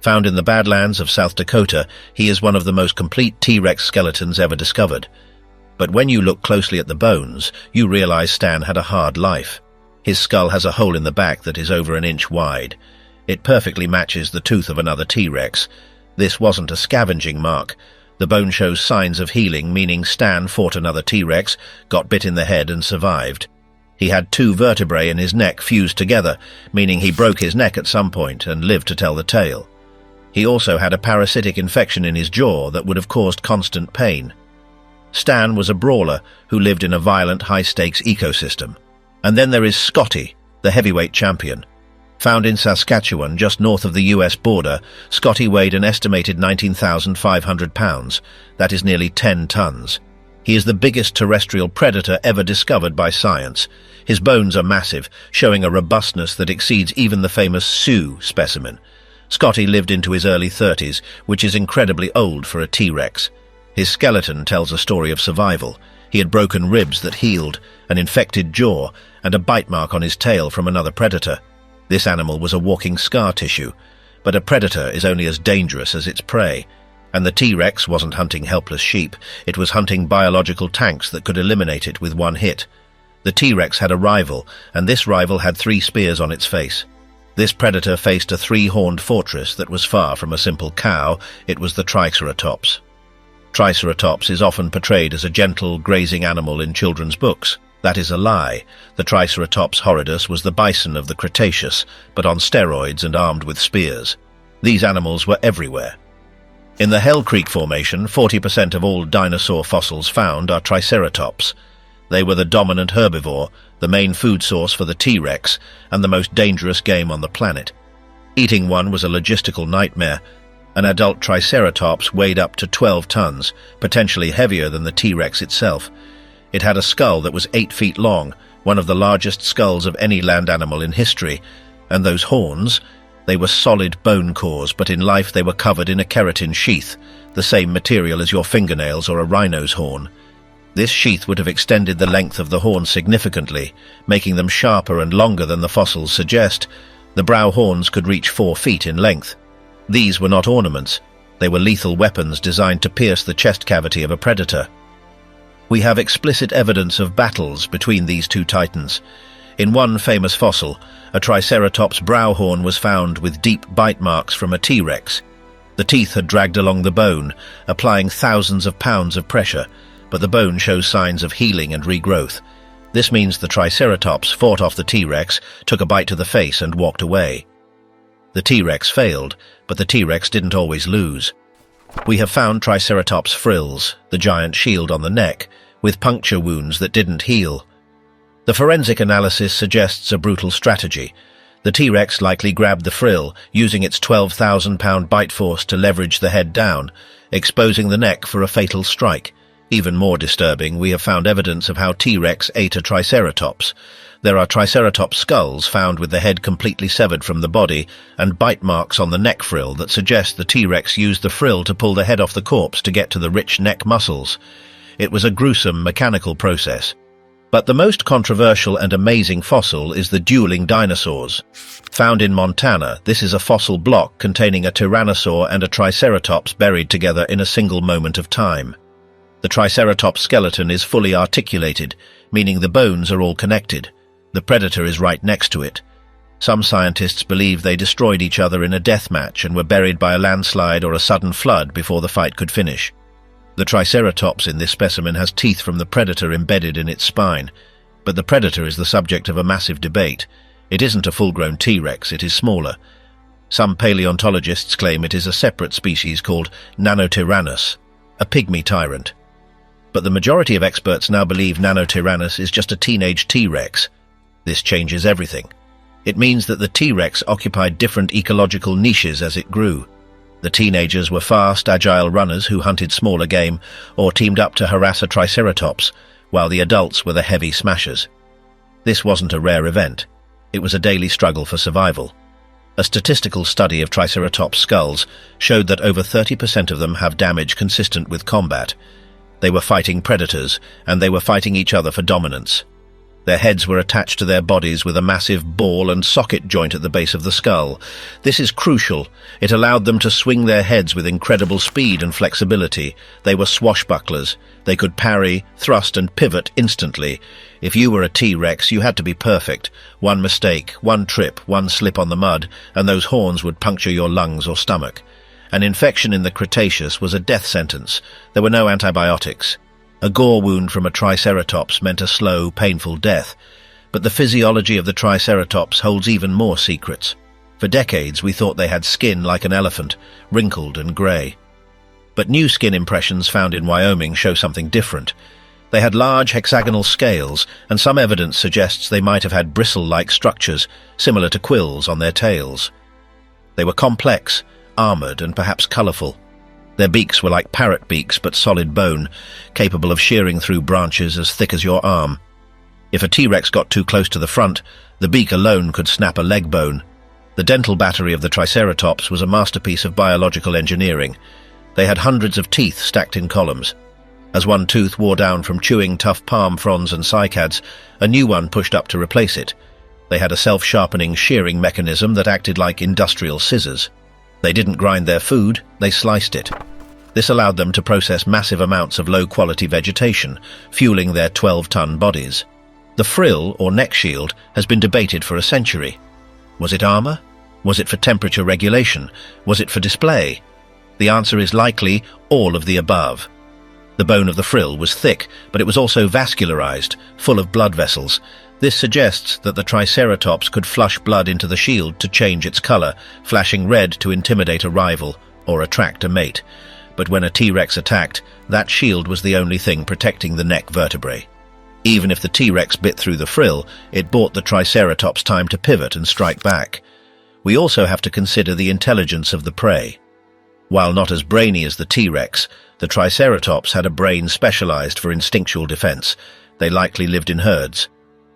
Found in the Badlands of South Dakota, he is one of the most complete T-Rex skeletons ever discovered. But when you look closely at the bones, you realize Stan had a hard life. His skull has a hole in the back that is over 1 inch wide. It perfectly matches the tooth of another T-Rex. This wasn't a scavenging mark. The bone shows signs of healing, meaning Stan fought another T-Rex, got bit in the head and survived. He had 2 vertebrae in his neck fused together, meaning he broke his neck at some point and lived to tell the tale. He also had a parasitic infection in his jaw that would have caused constant pain. Stan was a brawler who lived in a violent, high-stakes ecosystem. And then there is Scotty, the heavyweight champion. Found in Saskatchewan, just north of the US border, Scotty weighed an estimated 19,500 pounds. That is nearly 10 tons. He is the biggest terrestrial predator ever discovered by science. His bones are massive, showing a robustness that exceeds even the famous Sioux specimen. Scotty lived into his early 30s, which is incredibly old for a T-Rex. His skeleton tells a story of survival. He had broken ribs that healed, an infected jaw, and a bite mark on his tail from another predator. This animal was a walking scar tissue, but a predator is only as dangerous as its prey. And the T-Rex wasn't hunting helpless sheep, it was hunting biological tanks that could eliminate it with one hit. The T-Rex had a rival, and this rival had 3 spears on its face. This predator faced a 3-horned fortress that was far from a simple cow. It was the Triceratops. Triceratops is often portrayed as a gentle, grazing animal in children's books. That is a lie. The Triceratops horridus was the bison of the Cretaceous, but on steroids and armed with spears. These animals were everywhere. In the Hell Creek Formation, 40% of all dinosaur fossils found are Triceratops. They were the dominant herbivore, the main food source for the T-Rex, and the most dangerous game on the planet. Eating one was a logistical nightmare. An adult Triceratops weighed up to 12 tons, potentially heavier than the T-Rex itself. It had a skull that was 8 feet long, one of the largest skulls of any land animal in history, and those horns, they were solid bone cores, but in life they were covered in a keratin sheath. the same material as your fingernails or a rhino's horn. This sheath would have extended the length of the horn significantly, making them sharper and longer than the fossils suggest. The brow horns could reach 4 feet in length. These were not ornaments. They were lethal weapons designed to pierce the chest cavity of a predator. We have explicit evidence of battles between these two titans. In one famous fossil, a Triceratops brow horn was found with deep bite marks from a T-Rex. The teeth had dragged along the bone, applying thousands of pounds of pressure, but the bone shows signs of healing and regrowth. This means the Triceratops fought off the T-Rex, took a bite to the face and walked away. The T-Rex failed, but the T-Rex didn't always lose. We have found Triceratops frills, the giant shield on the neck, with puncture wounds that didn't heal. The forensic analysis suggests a brutal strategy. The T-Rex likely grabbed the frill, using its 12,000-pound bite force to leverage the head down, exposing the neck for a fatal strike. Even more disturbing, we have found evidence of how T-Rex ate a Triceratops. There are Triceratops skulls found with the head completely severed from the body and bite marks on the neck frill that suggest the T-Rex used the frill to pull the head off the corpse to get to the rich neck muscles. It was a gruesome mechanical process. But the most controversial and amazing fossil is the dueling dinosaurs. Found in Montana, this is a fossil block containing a tyrannosaur and a Triceratops buried together in a single moment of time. The Triceratops skeleton is fully articulated, meaning the bones are all connected. The predator is right next to it. Some scientists believe they destroyed each other in a death match and were buried by a landslide or a sudden flood before the fight could finish. The Triceratops in this specimen has teeth from the predator embedded in its spine, but the predator is the subject of a massive debate. It isn't a full-grown T-Rex, it is smaller. Some paleontologists claim it is a separate species called Nanotyrannus, a pygmy tyrant. But the majority of experts now believe Nanotyrannus is just a teenage T-Rex. This changes everything. It means that the T-Rex occupied different ecological niches as it grew. The teenagers were fast, agile runners who hunted smaller game or teamed up to harass a Triceratops, while the adults were the heavy smashers. This wasn't a rare event. It was a daily struggle for survival. A statistical study of Triceratops skulls showed that over 30% of them have damage consistent with combat. They were fighting predators, and they were fighting each other for dominance. Their heads were attached to their bodies with a massive ball and socket joint at the base of the skull. This is crucial. It allowed them to swing their heads with incredible speed and flexibility. They were swashbucklers. They could parry, thrust, and pivot instantly. If you were a T-Rex, you had to be perfect. One mistake, one trip, one slip on the mud, and those horns would puncture your lungs or stomach. An infection in the Cretaceous was a death sentence. There were no antibiotics. A gore wound from a Triceratops meant a slow, painful death. But the physiology of the Triceratops holds even more secrets. For decades, we thought they had skin like an elephant, wrinkled and grey. But new skin impressions found in Wyoming show something different. They had large hexagonal scales, and some evidence suggests they might have had bristle-like structures, similar to quills on their tails. They were complex, armoured, and perhaps colourful. Their beaks were like parrot beaks but solid bone, capable of shearing through branches as thick as your arm. If a T-Rex got too close to the front, the beak alone could snap a leg bone. The dental battery of the Triceratops was a masterpiece of biological engineering. They had hundreds of teeth stacked in columns. As one tooth wore down from chewing tough palm fronds and cycads, a new one pushed up to replace it. They had a self-sharpening shearing mechanism that acted like industrial scissors. They didn't grind their food, they sliced it. This allowed them to process massive amounts of low-quality vegetation, fueling their 12-ton bodies. The frill, or neck shield, has been debated for a century. Was it armor? Was it for temperature regulation? Was it for display? The answer is likely all of the above. The bone of the frill was thick, but it was also vascularized, full of blood vessels. This suggests that the Triceratops could flush blood into the shield to change its color, flashing red to intimidate a rival or attract a mate. But when a T-Rex attacked, that shield was the only thing protecting the neck vertebrae. Even if the T-Rex bit through the frill, it bought the Triceratops time to pivot and strike back. We also have to consider the intelligence of the prey. While not as brainy as the T-Rex, the Triceratops had a brain specialized for instinctual defense. They likely lived in herds.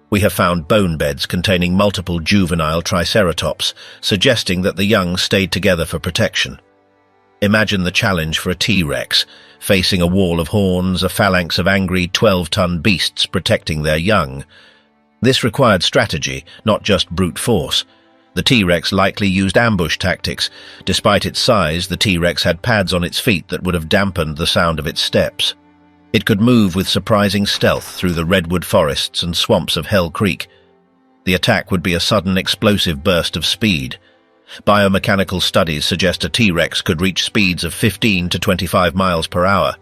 We have found bone beds containing multiple juvenile Triceratops, suggesting that the young stayed together for protection. Imagine the challenge for a T-Rex, facing a wall of horns, a phalanx of angry 12-ton beasts protecting their young. This required strategy, not just brute force. The T-Rex likely used ambush tactics. Despite its size, the T-Rex had pads on its feet that would have dampened the sound of its steps. It could move with surprising stealth through the redwood forests and swamps of Hell Creek. The attack would be a sudden explosive burst of speed. Biomechanical studies suggest a T-Rex could reach speeds of 15 to 25 miles per hour.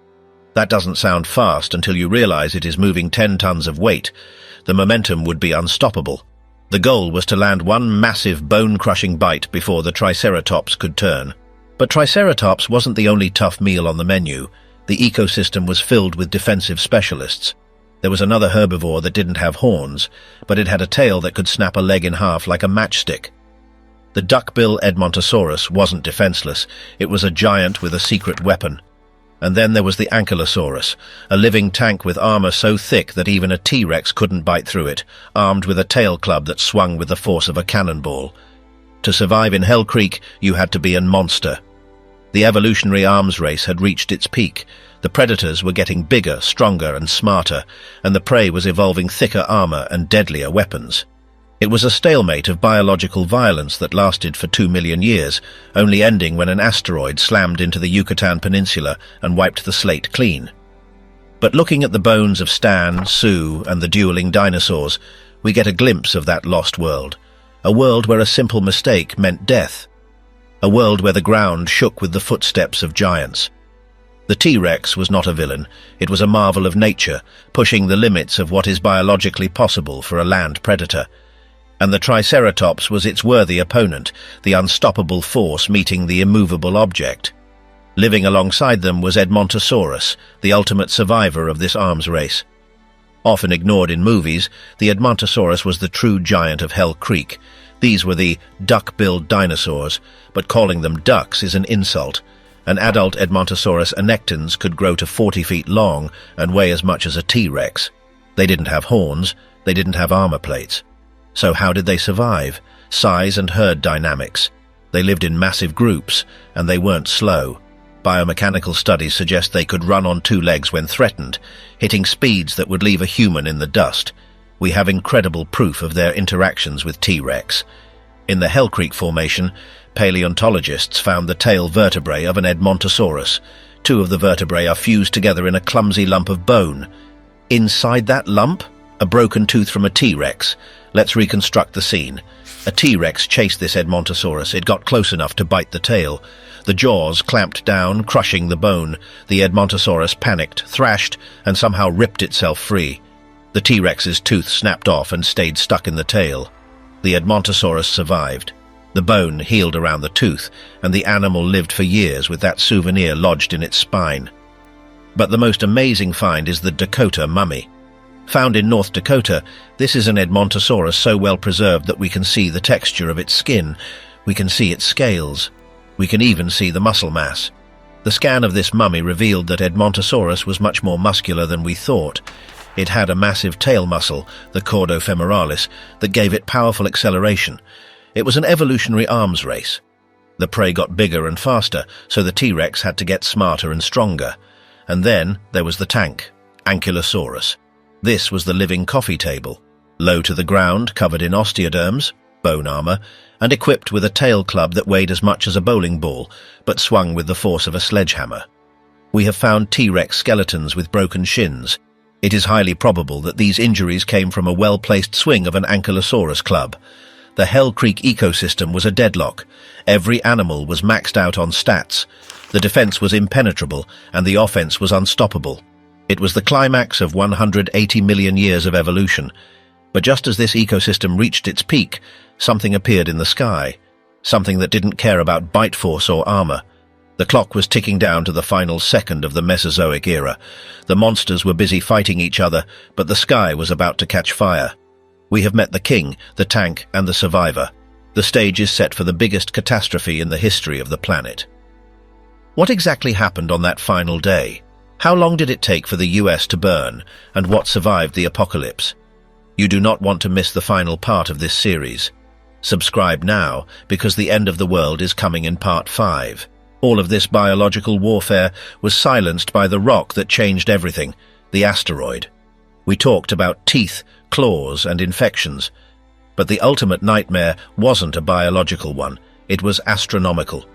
That doesn't sound fast until you realize it is moving 10 tons of weight. The momentum would be unstoppable. The goal was to land one massive bone-crushing bite before the Triceratops could turn. But Triceratops wasn't the only tough meal on the menu. The ecosystem was filled with defensive specialists. There was another herbivore that didn't have horns, but it had a tail that could snap a leg in half like a matchstick. The duckbill Edmontosaurus wasn't defenseless. It was a giant with a secret weapon. And then there was the Ankylosaurus, a living tank with armor so thick that even a T-Rex couldn't bite through it, armed with a tail club that swung with the force of a cannonball. To survive in Hell Creek, you had to be a monster. The evolutionary arms race had reached its peak. The predators were getting bigger, stronger, and smarter, and the prey was evolving thicker armor and deadlier weapons. It was a stalemate of biological violence that lasted for 2 million years, only ending when an asteroid slammed into the Yucatan Peninsula and wiped the slate clean. But looking at the bones of Stan, Sue, and the dueling dinosaurs, we get a glimpse of that lost world, a world where a simple mistake meant death, a world where the ground shook with the footsteps of giants. The T-Rex was not a villain, it was a marvel of nature, pushing the limits of what is biologically possible for a land predator. And the Triceratops was its worthy opponent, the unstoppable force meeting the immovable object. Living alongside them was Edmontosaurus, the ultimate survivor of this arms race. Often ignored in movies, the Edmontosaurus was the true giant of Hell Creek. These were the duck-billed dinosaurs, but calling them ducks is an insult. An adult Edmontosaurus annectens could grow to 40 feet long and weigh as much as a T-Rex. They didn't have horns, they didn't have armor plates. So how did they survive? Size and herd dynamics. They lived in massive groups, and they weren't slow. Biomechanical studies suggest they could run on 2 legs when threatened, hitting speeds that would leave a human in the dust. We have incredible proof of their interactions with T-Rex. In the Hell Creek Formation, paleontologists found the tail vertebrae of an Edmontosaurus. 2 of the vertebrae are fused together in a clumsy lump of bone. Inside that lump, a broken tooth from a T-Rex. Let's reconstruct the scene. A T-Rex chased this Edmontosaurus. It got close enough to bite the tail. The jaws clamped down, crushing the bone. The Edmontosaurus panicked, thrashed, and somehow ripped itself free. The T-Rex's tooth snapped off and stayed stuck in the tail. The Edmontosaurus survived. The bone healed around the tooth, and the animal lived for years with that souvenir lodged in its spine. But the most amazing find is the Dakota mummy. Found in North Dakota, this is an Edmontosaurus so well preserved that we can see the texture of its skin, we can see its scales, we can even see the muscle mass. The scan of this mummy revealed that Edmontosaurus was much more muscular than we thought. It had a massive tail muscle, the chordo femoralis, that gave it powerful acceleration. It was an evolutionary arms race. The prey got bigger and faster, so the T-Rex had to get smarter and stronger. And then there was the tank, Ankylosaurus. This was the living coffee table, low to the ground, covered in osteoderms, bone armor, and equipped with a tail club that weighed as much as a bowling ball, but swung with the force of a sledgehammer. We have found T-Rex skeletons with broken shins. It is highly probable that these injuries came from a well-placed swing of an Ankylosaurus club. The Hell Creek ecosystem was a deadlock. Every animal was maxed out on stats. The defense was impenetrable, and the offense was unstoppable. It was the climax of 180 million years of evolution. But just as this ecosystem reached its peak, something appeared in the sky. Something that didn't care about bite force or armor. The clock was ticking down to the final second of the Mesozoic era. The monsters were busy fighting each other, but the sky was about to catch fire. We have met the king, the tank, and the survivor. The stage is set for the biggest catastrophe in the history of the planet. What exactly happened on that final day? How long did it take for the US to burn, and what survived the apocalypse? You do not want to miss the final part of this series. Subscribe now, because the end of the world is coming in part 5. All of this biological warfare was silenced by the rock that changed everything, the asteroid. We talked about teeth, claws, and infections. But the ultimate nightmare wasn't a biological one, it was astronomical.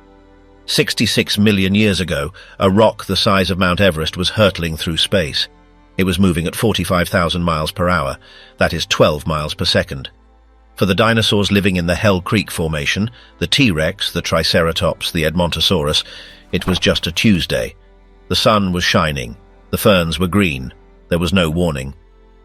66 million years ago, a rock the size of Mount Everest was hurtling through space. It was moving at 45,000 miles per hour, that is 12 miles per second. For the dinosaurs living in the Hell Creek Formation, the T-Rex, the Triceratops, the Edmontosaurus, it was just a Tuesday. The sun was shining, the ferns were green, there was no warning.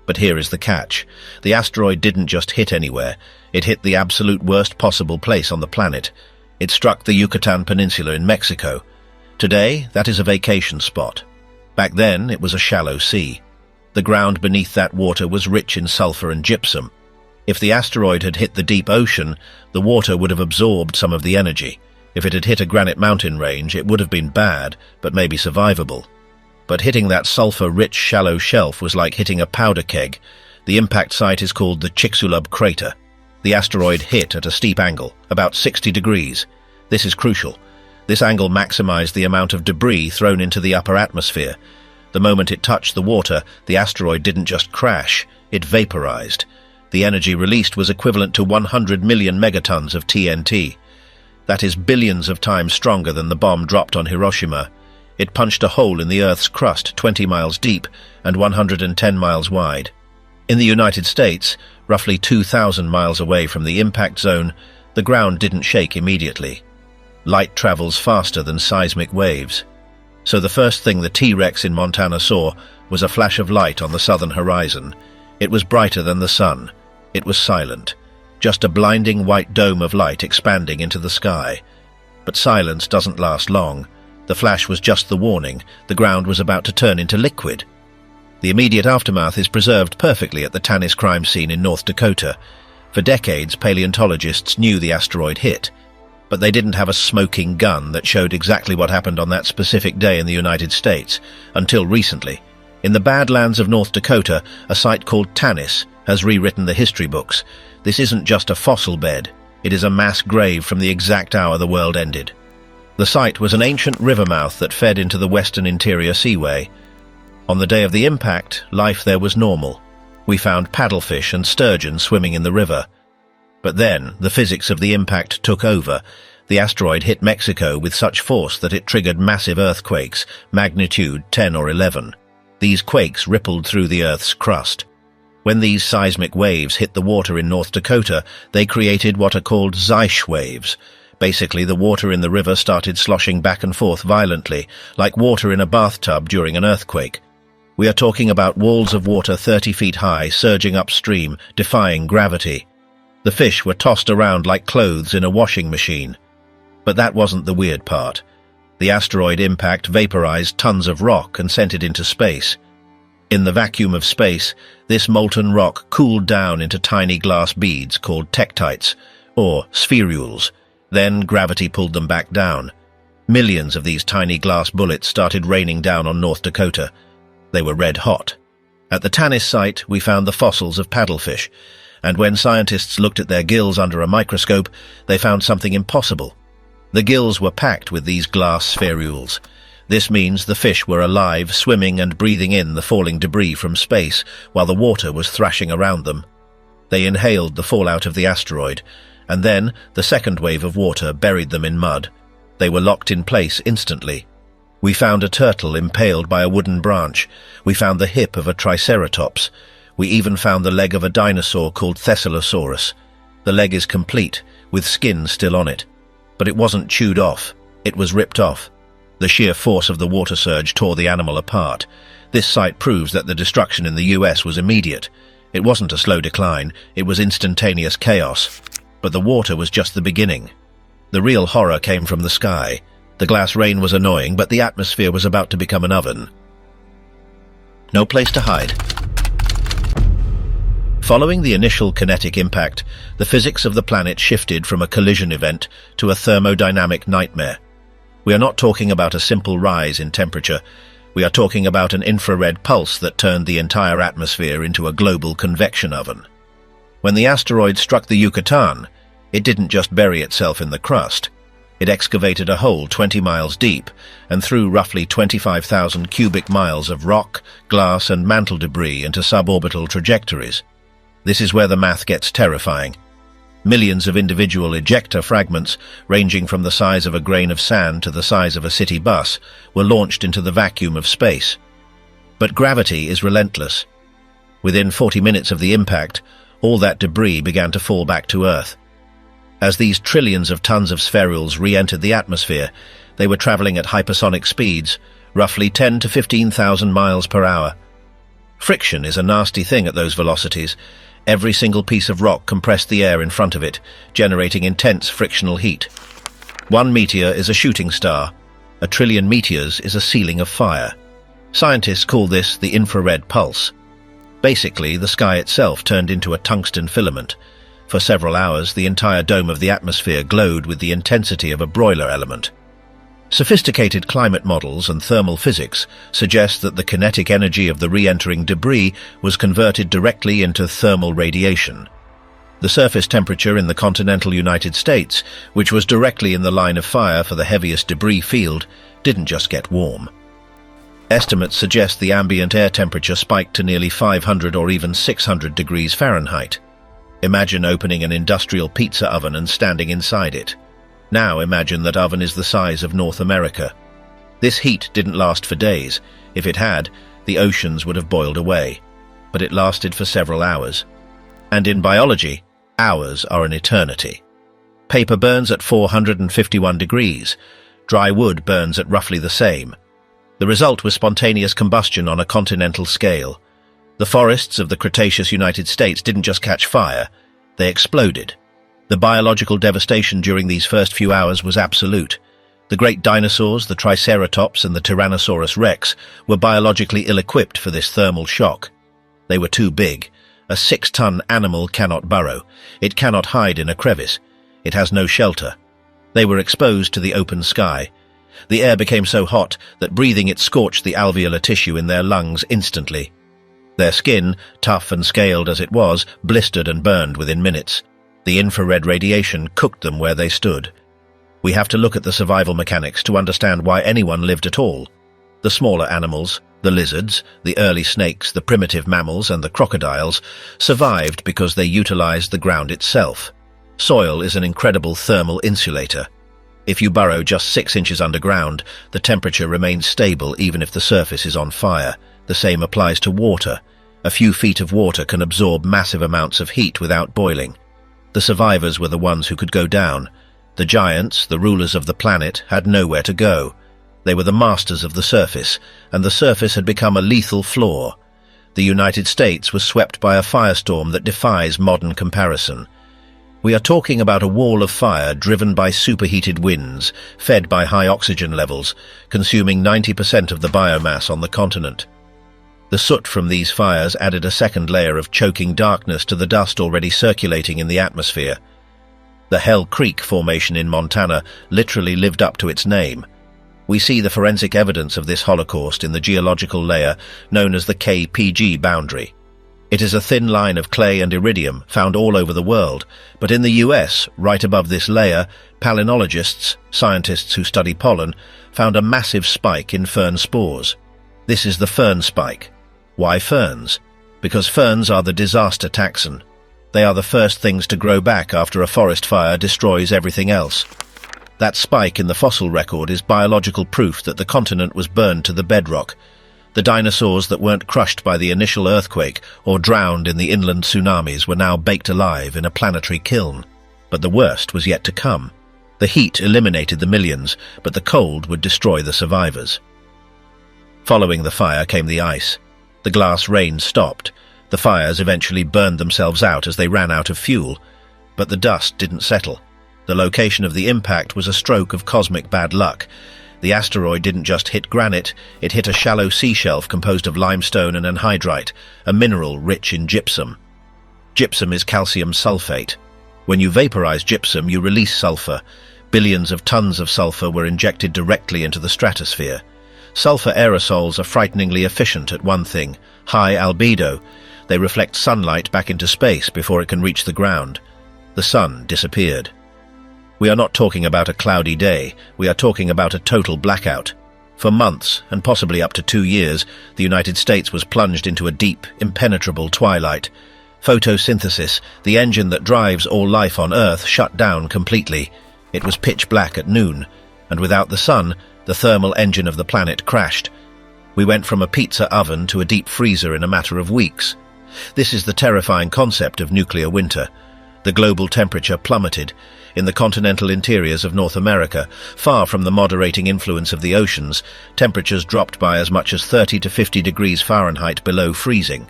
But here is the catch. The asteroid didn't just hit anywhere, it hit the absolute worst possible place on the planet. It struck the Yucatan Peninsula in Mexico. Today, that is a vacation spot. Back then, it was a shallow sea. The ground beneath that water was rich in sulfur and gypsum. If the asteroid had hit the deep ocean, the water would have absorbed some of the energy. If it had hit a granite mountain range, it would have been bad, but maybe survivable. But hitting that sulfur-rich shallow shelf was like hitting a powder keg. The impact site is called the Chicxulub crater. The asteroid hit at a steep angle, about 60 degrees. This is crucial. This angle maximized the amount of debris thrown into the upper atmosphere. The moment it touched the water, the asteroid didn't just crash, it vaporized. The energy released was equivalent to 100 million megatons of TNT. That is billions of times stronger than the bomb dropped on Hiroshima. It punched a hole in the Earth's crust 20 miles deep and 110 miles wide. In the United States, roughly 2,000 miles away from the impact zone, the ground didn't shake immediately. Light travels faster than seismic waves. So the first thing the T-Rex in Montana saw was a flash of light on the southern horizon. It was brighter than the sun. It was silent. Just a blinding white dome of light expanding into the sky. But silence doesn't last long. The flash was just the warning. The ground was about to turn into liquid. The immediate aftermath is preserved perfectly at the Tanis crime scene in North Dakota. For decades, paleontologists knew the asteroid hit, but they didn't have a smoking gun that showed exactly what happened on that specific day in the United States, until recently. In the Badlands of North Dakota, a site called Tanis has rewritten the history books. This isn't just a fossil bed, it is a mass grave from the exact hour the world ended. The site was an ancient river mouth that fed into the Western Interior Seaway. On the day of the impact, life there was normal. We found paddlefish and sturgeon swimming in the river. But then, the physics of the impact took over. The asteroid hit Mexico with such force that it triggered massive earthquakes, magnitude 10 or 11. These quakes rippled through the Earth's crust. When these seismic waves hit the water in North Dakota, they created what are called Zeiss waves. Basically, the water in the river started sloshing back and forth violently, like water in a bathtub during an earthquake. We are talking about walls of water 30 feet high, surging upstream, defying gravity. The fish were tossed around like clothes in a washing machine. But that wasn't the weird part. The asteroid impact vaporized tons of rock and sent it into space. In the vacuum of space, this molten rock cooled down into tiny glass beads called tektites, or spherules. Then gravity pulled them back down. Millions of these tiny glass bullets started raining down on North Dakota. They were red hot. At the Tanis site, we found the fossils of paddlefish, and when scientists looked at their gills under a microscope, they found something impossible. The gills were packed with these glass spherules. This means the fish were alive, swimming and breathing in the falling debris from space while the water was thrashing around them. They inhaled the fallout of the asteroid, and then the second wave of water buried them in mud. They were locked in place instantly. We found a turtle impaled by a wooden branch. We found the hip of a Triceratops. We even found the leg of a dinosaur called Thescelosaurus. The leg is complete, with skin still on it. But it wasn't chewed off. It was ripped off. The sheer force of the water surge tore the animal apart. This site proves that the destruction in the US was immediate. It wasn't a slow decline, it was instantaneous chaos. But the water was just the beginning. The real horror came from the sky. The glass rain was annoying, but the atmosphere was about to become an oven. No place to hide. Following the initial kinetic impact, the physics of the planet shifted from a collision event to a thermodynamic nightmare. We are not talking about a simple rise in temperature. We are talking about an infrared pulse that turned the entire atmosphere into a global convection oven. When the asteroid struck the Yucatan, it didn't just bury itself in the crust. It excavated a hole 20 miles deep and threw roughly 25,000 cubic miles of rock, glass and mantle debris into suborbital trajectories. This is where the math gets terrifying. Millions of individual ejecta fragments, ranging from the size of a grain of sand to the size of a city bus, were launched into the vacuum of space. But gravity is relentless. Within 40 minutes of the impact, all that debris began to fall back to Earth. As these trillions of tons of spherules re-entered the atmosphere, they were traveling at hypersonic speeds, roughly 10 to 15,000 miles per hour. Friction is a nasty thing at those velocities. Every single piece of rock compressed the air in front of it, generating intense frictional heat. One meteor is a shooting star. A trillion meteors is a ceiling of fire. Scientists call this the infrared pulse. Basically, the sky itself turned into a tungsten filament. For several hours, the entire dome of the atmosphere glowed with the intensity of a broiler element. Sophisticated climate models and thermal physics suggest that the kinetic energy of the re-entering debris was converted directly into thermal radiation. The surface temperature in the continental United States, which was directly in the line of fire for the heaviest debris field, didn't just get warm. Estimates suggest the ambient air temperature spiked to nearly 500 or even 600 degrees Fahrenheit. Imagine opening an industrial pizza oven and standing inside it. Now imagine that oven is the size of North America. This heat didn't last for days. If it had, the oceans would have boiled away. But it lasted for several hours. And in biology, hours are an eternity. Paper burns at 451 degrees. Dry wood burns at roughly the same. The result was spontaneous combustion on a continental scale. The forests of the Cretaceous United States didn't just catch fire, they exploded. The biological devastation during these first few hours was absolute. The great dinosaurs, the Triceratops and the Tyrannosaurus rex, were biologically ill-equipped for this thermal shock. They were too big. A 6-ton animal cannot burrow. It cannot hide in a crevice. It has no shelter. They were exposed to the open sky. The air became so hot that breathing it scorched the alveolar tissue in their lungs instantly. Their skin, tough and scaled as it was, blistered and burned within minutes. The infrared radiation cooked them where they stood. We have to look at the survival mechanics to understand why anyone lived at all. The smaller animals, the lizards, the early snakes, the primitive mammals and the crocodiles survived because they utilized the ground itself. Soil is an incredible thermal insulator. If you burrow just 6 inches underground, the temperature remains stable even if the surface is on fire. The same applies to water. A few feet of water can absorb massive amounts of heat without boiling. The survivors were the ones who could go down. The giants, the rulers of the planet, had nowhere to go. They were the masters of the surface, and the surface had become a lethal floor. The United States was swept by a firestorm that defies modern comparison. We are talking about a wall of fire driven by superheated winds, fed by high oxygen levels, consuming 90% of the biomass on the continent. The soot from these fires added a second layer of choking darkness to the dust already circulating in the atmosphere. The Hell Creek Formation in Montana literally lived up to its name. We see the forensic evidence of this holocaust in the geological layer known as the KPG boundary. It is a thin line of clay and iridium found all over the world, but in the US, right above this layer, palynologists, scientists who study pollen, found a massive spike in fern spores. This is the fern spike. Why ferns? Because ferns are the disaster taxon. They are the first things to grow back after a forest fire destroys everything else. That spike in the fossil record is biological proof that the continent was burned to the bedrock. The dinosaurs that weren't crushed by the initial earthquake or drowned in the inland tsunamis were now baked alive in a planetary kiln. But the worst was yet to come. The heat eliminated the millions, but the cold would destroy the survivors. Following the fire came the ice. The glass rain stopped. The fires eventually burned themselves out as they ran out of fuel. But the dust didn't settle. The location of the impact was a stroke of cosmic bad luck. The asteroid didn't just hit granite, it hit a shallow sea shelf composed of limestone and anhydrite, a mineral rich in gypsum. Gypsum is calcium sulfate. When you vaporize gypsum, you release sulfur. Billions of tons of sulfur were injected directly into the stratosphere. Sulfur aerosols are frighteningly efficient at one thing: high albedo. They reflect sunlight back into space before it can reach the ground. The sun disappeared. We are not talking about a cloudy day, we are talking about a total blackout. For months, and possibly up to 2 years, the United States was plunged into a deep, impenetrable twilight. Photosynthesis, the engine that drives all life on Earth, shut down completely. It was pitch black at noon, and without the sun, the thermal engine of the planet crashed. We went from a pizza oven to a deep freezer in a matter of weeks. This is the terrifying concept of nuclear winter. The global temperature plummeted. In the continental interiors of North America, far from the moderating influence of the oceans, temperatures dropped by as much as 30 to 50 degrees Fahrenheit below freezing.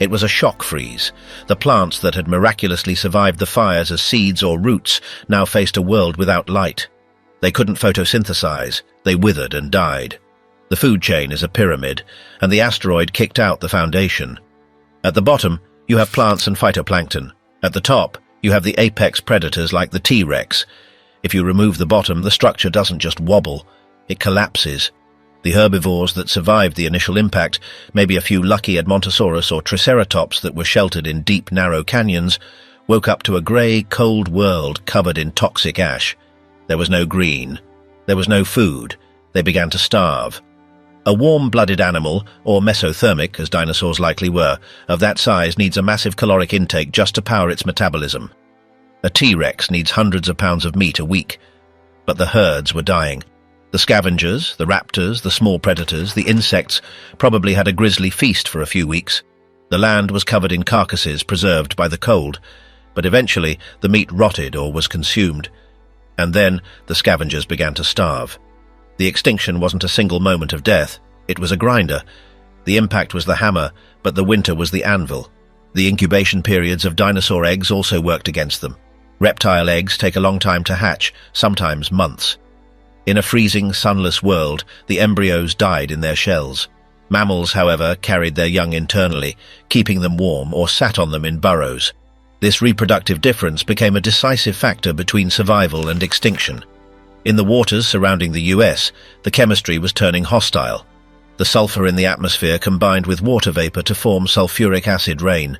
It was a shock freeze. The plants that had miraculously survived the fires as seeds or roots now faced a world without light. They couldn't photosynthesize. They withered and died. The food chain is a pyramid, and the asteroid kicked out the foundation. At the bottom, you have plants and phytoplankton. At the top, you have the apex predators like the T-Rex. If you remove the bottom, the structure doesn't just wobble, it collapses. The herbivores that survived the initial impact, maybe a few lucky Edmontosaurus or Triceratops that were sheltered in deep, narrow canyons, woke up to a grey, cold world covered in toxic ash. There was no green. There was no food. They began to starve. A warm-blooded animal, or mesothermic, as dinosaurs likely were, of that size needs a massive caloric intake just to power its metabolism. A T-Rex needs hundreds of pounds of meat a week. But the herds were dying. The scavengers, the raptors, the small predators, the insects probably had a grisly feast for a few weeks. The land was covered in carcasses preserved by the cold, but eventually the meat rotted or was consumed. And then the scavengers began to starve. The extinction wasn't a single moment of death, it was a grinder. The impact was the hammer, but the winter was the anvil. The incubation periods of dinosaur eggs also worked against them. Reptile eggs take a long time to hatch, sometimes months. In a freezing, sunless world, the embryos died in their shells. Mammals, however, carried their young internally, keeping them warm or sat on them in burrows. This reproductive difference became a decisive factor between survival and extinction. In the waters surrounding the US, the chemistry was turning hostile. The sulfur in the atmosphere combined with water vapor to form sulfuric acid rain.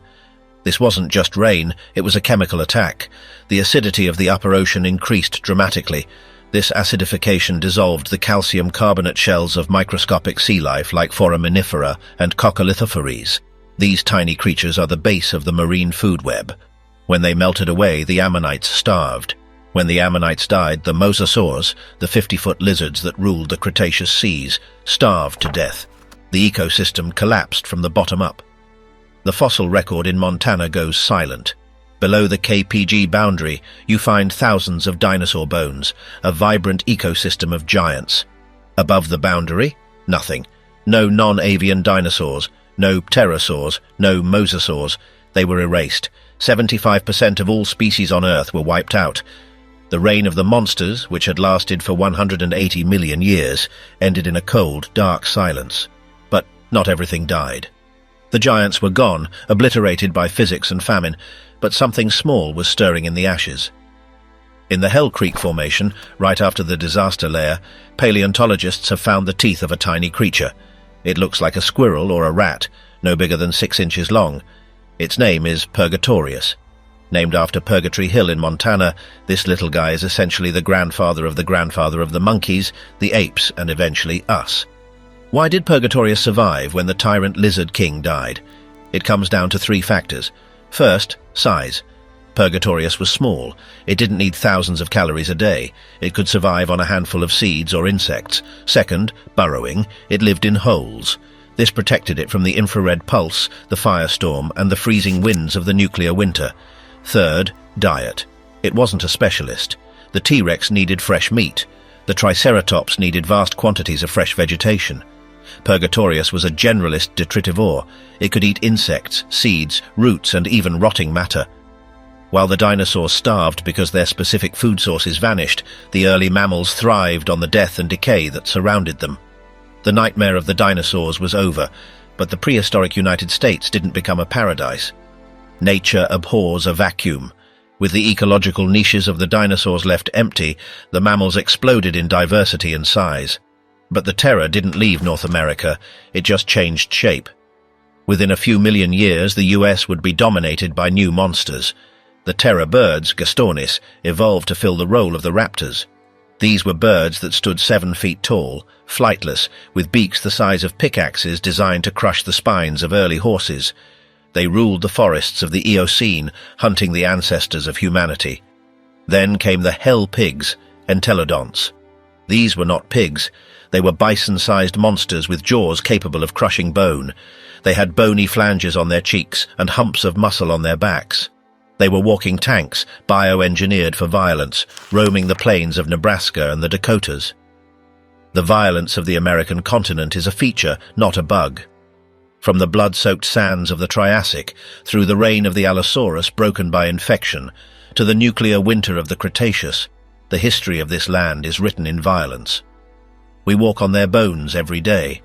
This wasn't just rain, it was a chemical attack. The acidity of the upper ocean increased dramatically. This acidification dissolved the calcium carbonate shells of microscopic sea life like foraminifera and coccolithophories. These tiny creatures are the base of the marine food web. When they melted away, the ammonites starved. When the ammonites died, the mosasaurs, the 50-foot lizards that ruled the Cretaceous seas, starved to death. The ecosystem collapsed from the bottom up. The fossil record in Montana goes silent. Below the KPG boundary, you find thousands of dinosaur bones, a vibrant ecosystem of giants. Above the boundary, nothing. No non-avian dinosaurs, no pterosaurs, no mosasaurs. They were erased. 75% of all species on Earth were wiped out. The reign of the monsters, which had lasted for 180 million years, ended in a cold, dark silence. But not everything died. The giants were gone, obliterated by physics and famine, but something small was stirring in the ashes. In the Hell Creek Formation, right after the disaster layer, paleontologists have found the teeth of a tiny creature. It looks like a squirrel or a rat, no bigger than 6 inches long. Its name is Purgatorius. Named after Purgatory Hill in Montana, this little guy is essentially the grandfather of the monkeys, the apes, and eventually us. Why did Purgatorius survive when the tyrant lizard king died? It comes down to 3 factors. First, size. Purgatorius was small. It didn't need thousands of calories a day. It could survive on a handful of seeds or insects. Second, burrowing. It lived in holes. This protected it from the infrared pulse, the firestorm, and the freezing winds of the nuclear winter. Third, diet. It wasn't a specialist. The T-Rex needed fresh meat. The Triceratops needed vast quantities of fresh vegetation. Purgatorius was a generalist detritivore. It could eat insects, seeds, roots, and even rotting matter. While the dinosaurs starved because their specific food sources vanished, the early mammals thrived on the death and decay that surrounded them. The nightmare of the dinosaurs was over, but the prehistoric United States didn't become a paradise. Nature abhors a vacuum. With the ecological niches of the dinosaurs left empty, the mammals exploded in diversity and size. But the terror didn't leave North America, it just changed shape. Within a few million years, the US would be dominated by new monsters. The terror birds, Gastonis, evolved to fill the role of the raptors. These were birds that stood 7 feet tall, flightless, with beaks the size of pickaxes designed to crush the spines of early horses. They ruled the forests of the Eocene, hunting the ancestors of humanity. Then came the hell pigs, entelodonts. These were not pigs. They were bison-sized monsters with jaws capable of crushing bone. They had bony flanges on their cheeks and humps of muscle on their backs. They were walking tanks, bioengineered for violence, roaming the plains of Nebraska and the Dakotas. The violence of the American continent is a feature, not a bug. From the blood-soaked sands of the Triassic, through the reign of the Allosaurus broken by infection, to the nuclear winter of the Cretaceous, the history of this land is written in violence. We walk on their bones every day.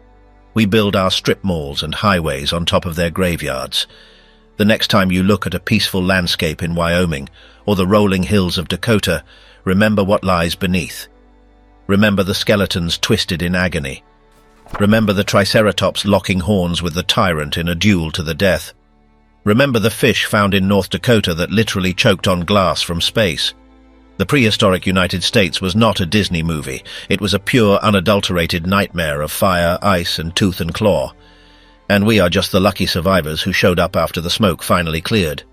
We build our strip malls and highways on top of their graveyards. The next time you look at a peaceful landscape in Wyoming or the rolling hills of Dakota, remember what lies beneath. Remember the skeletons twisted in agony. Remember the Triceratops locking horns with the tyrant in a duel to the death. Remember the fish found in North Dakota that literally choked on glass from space. The prehistoric United States was not a Disney movie. It was a pure, unadulterated nightmare of fire, ice, and tooth and claw. And we are just the lucky survivors who showed up after the smoke finally cleared.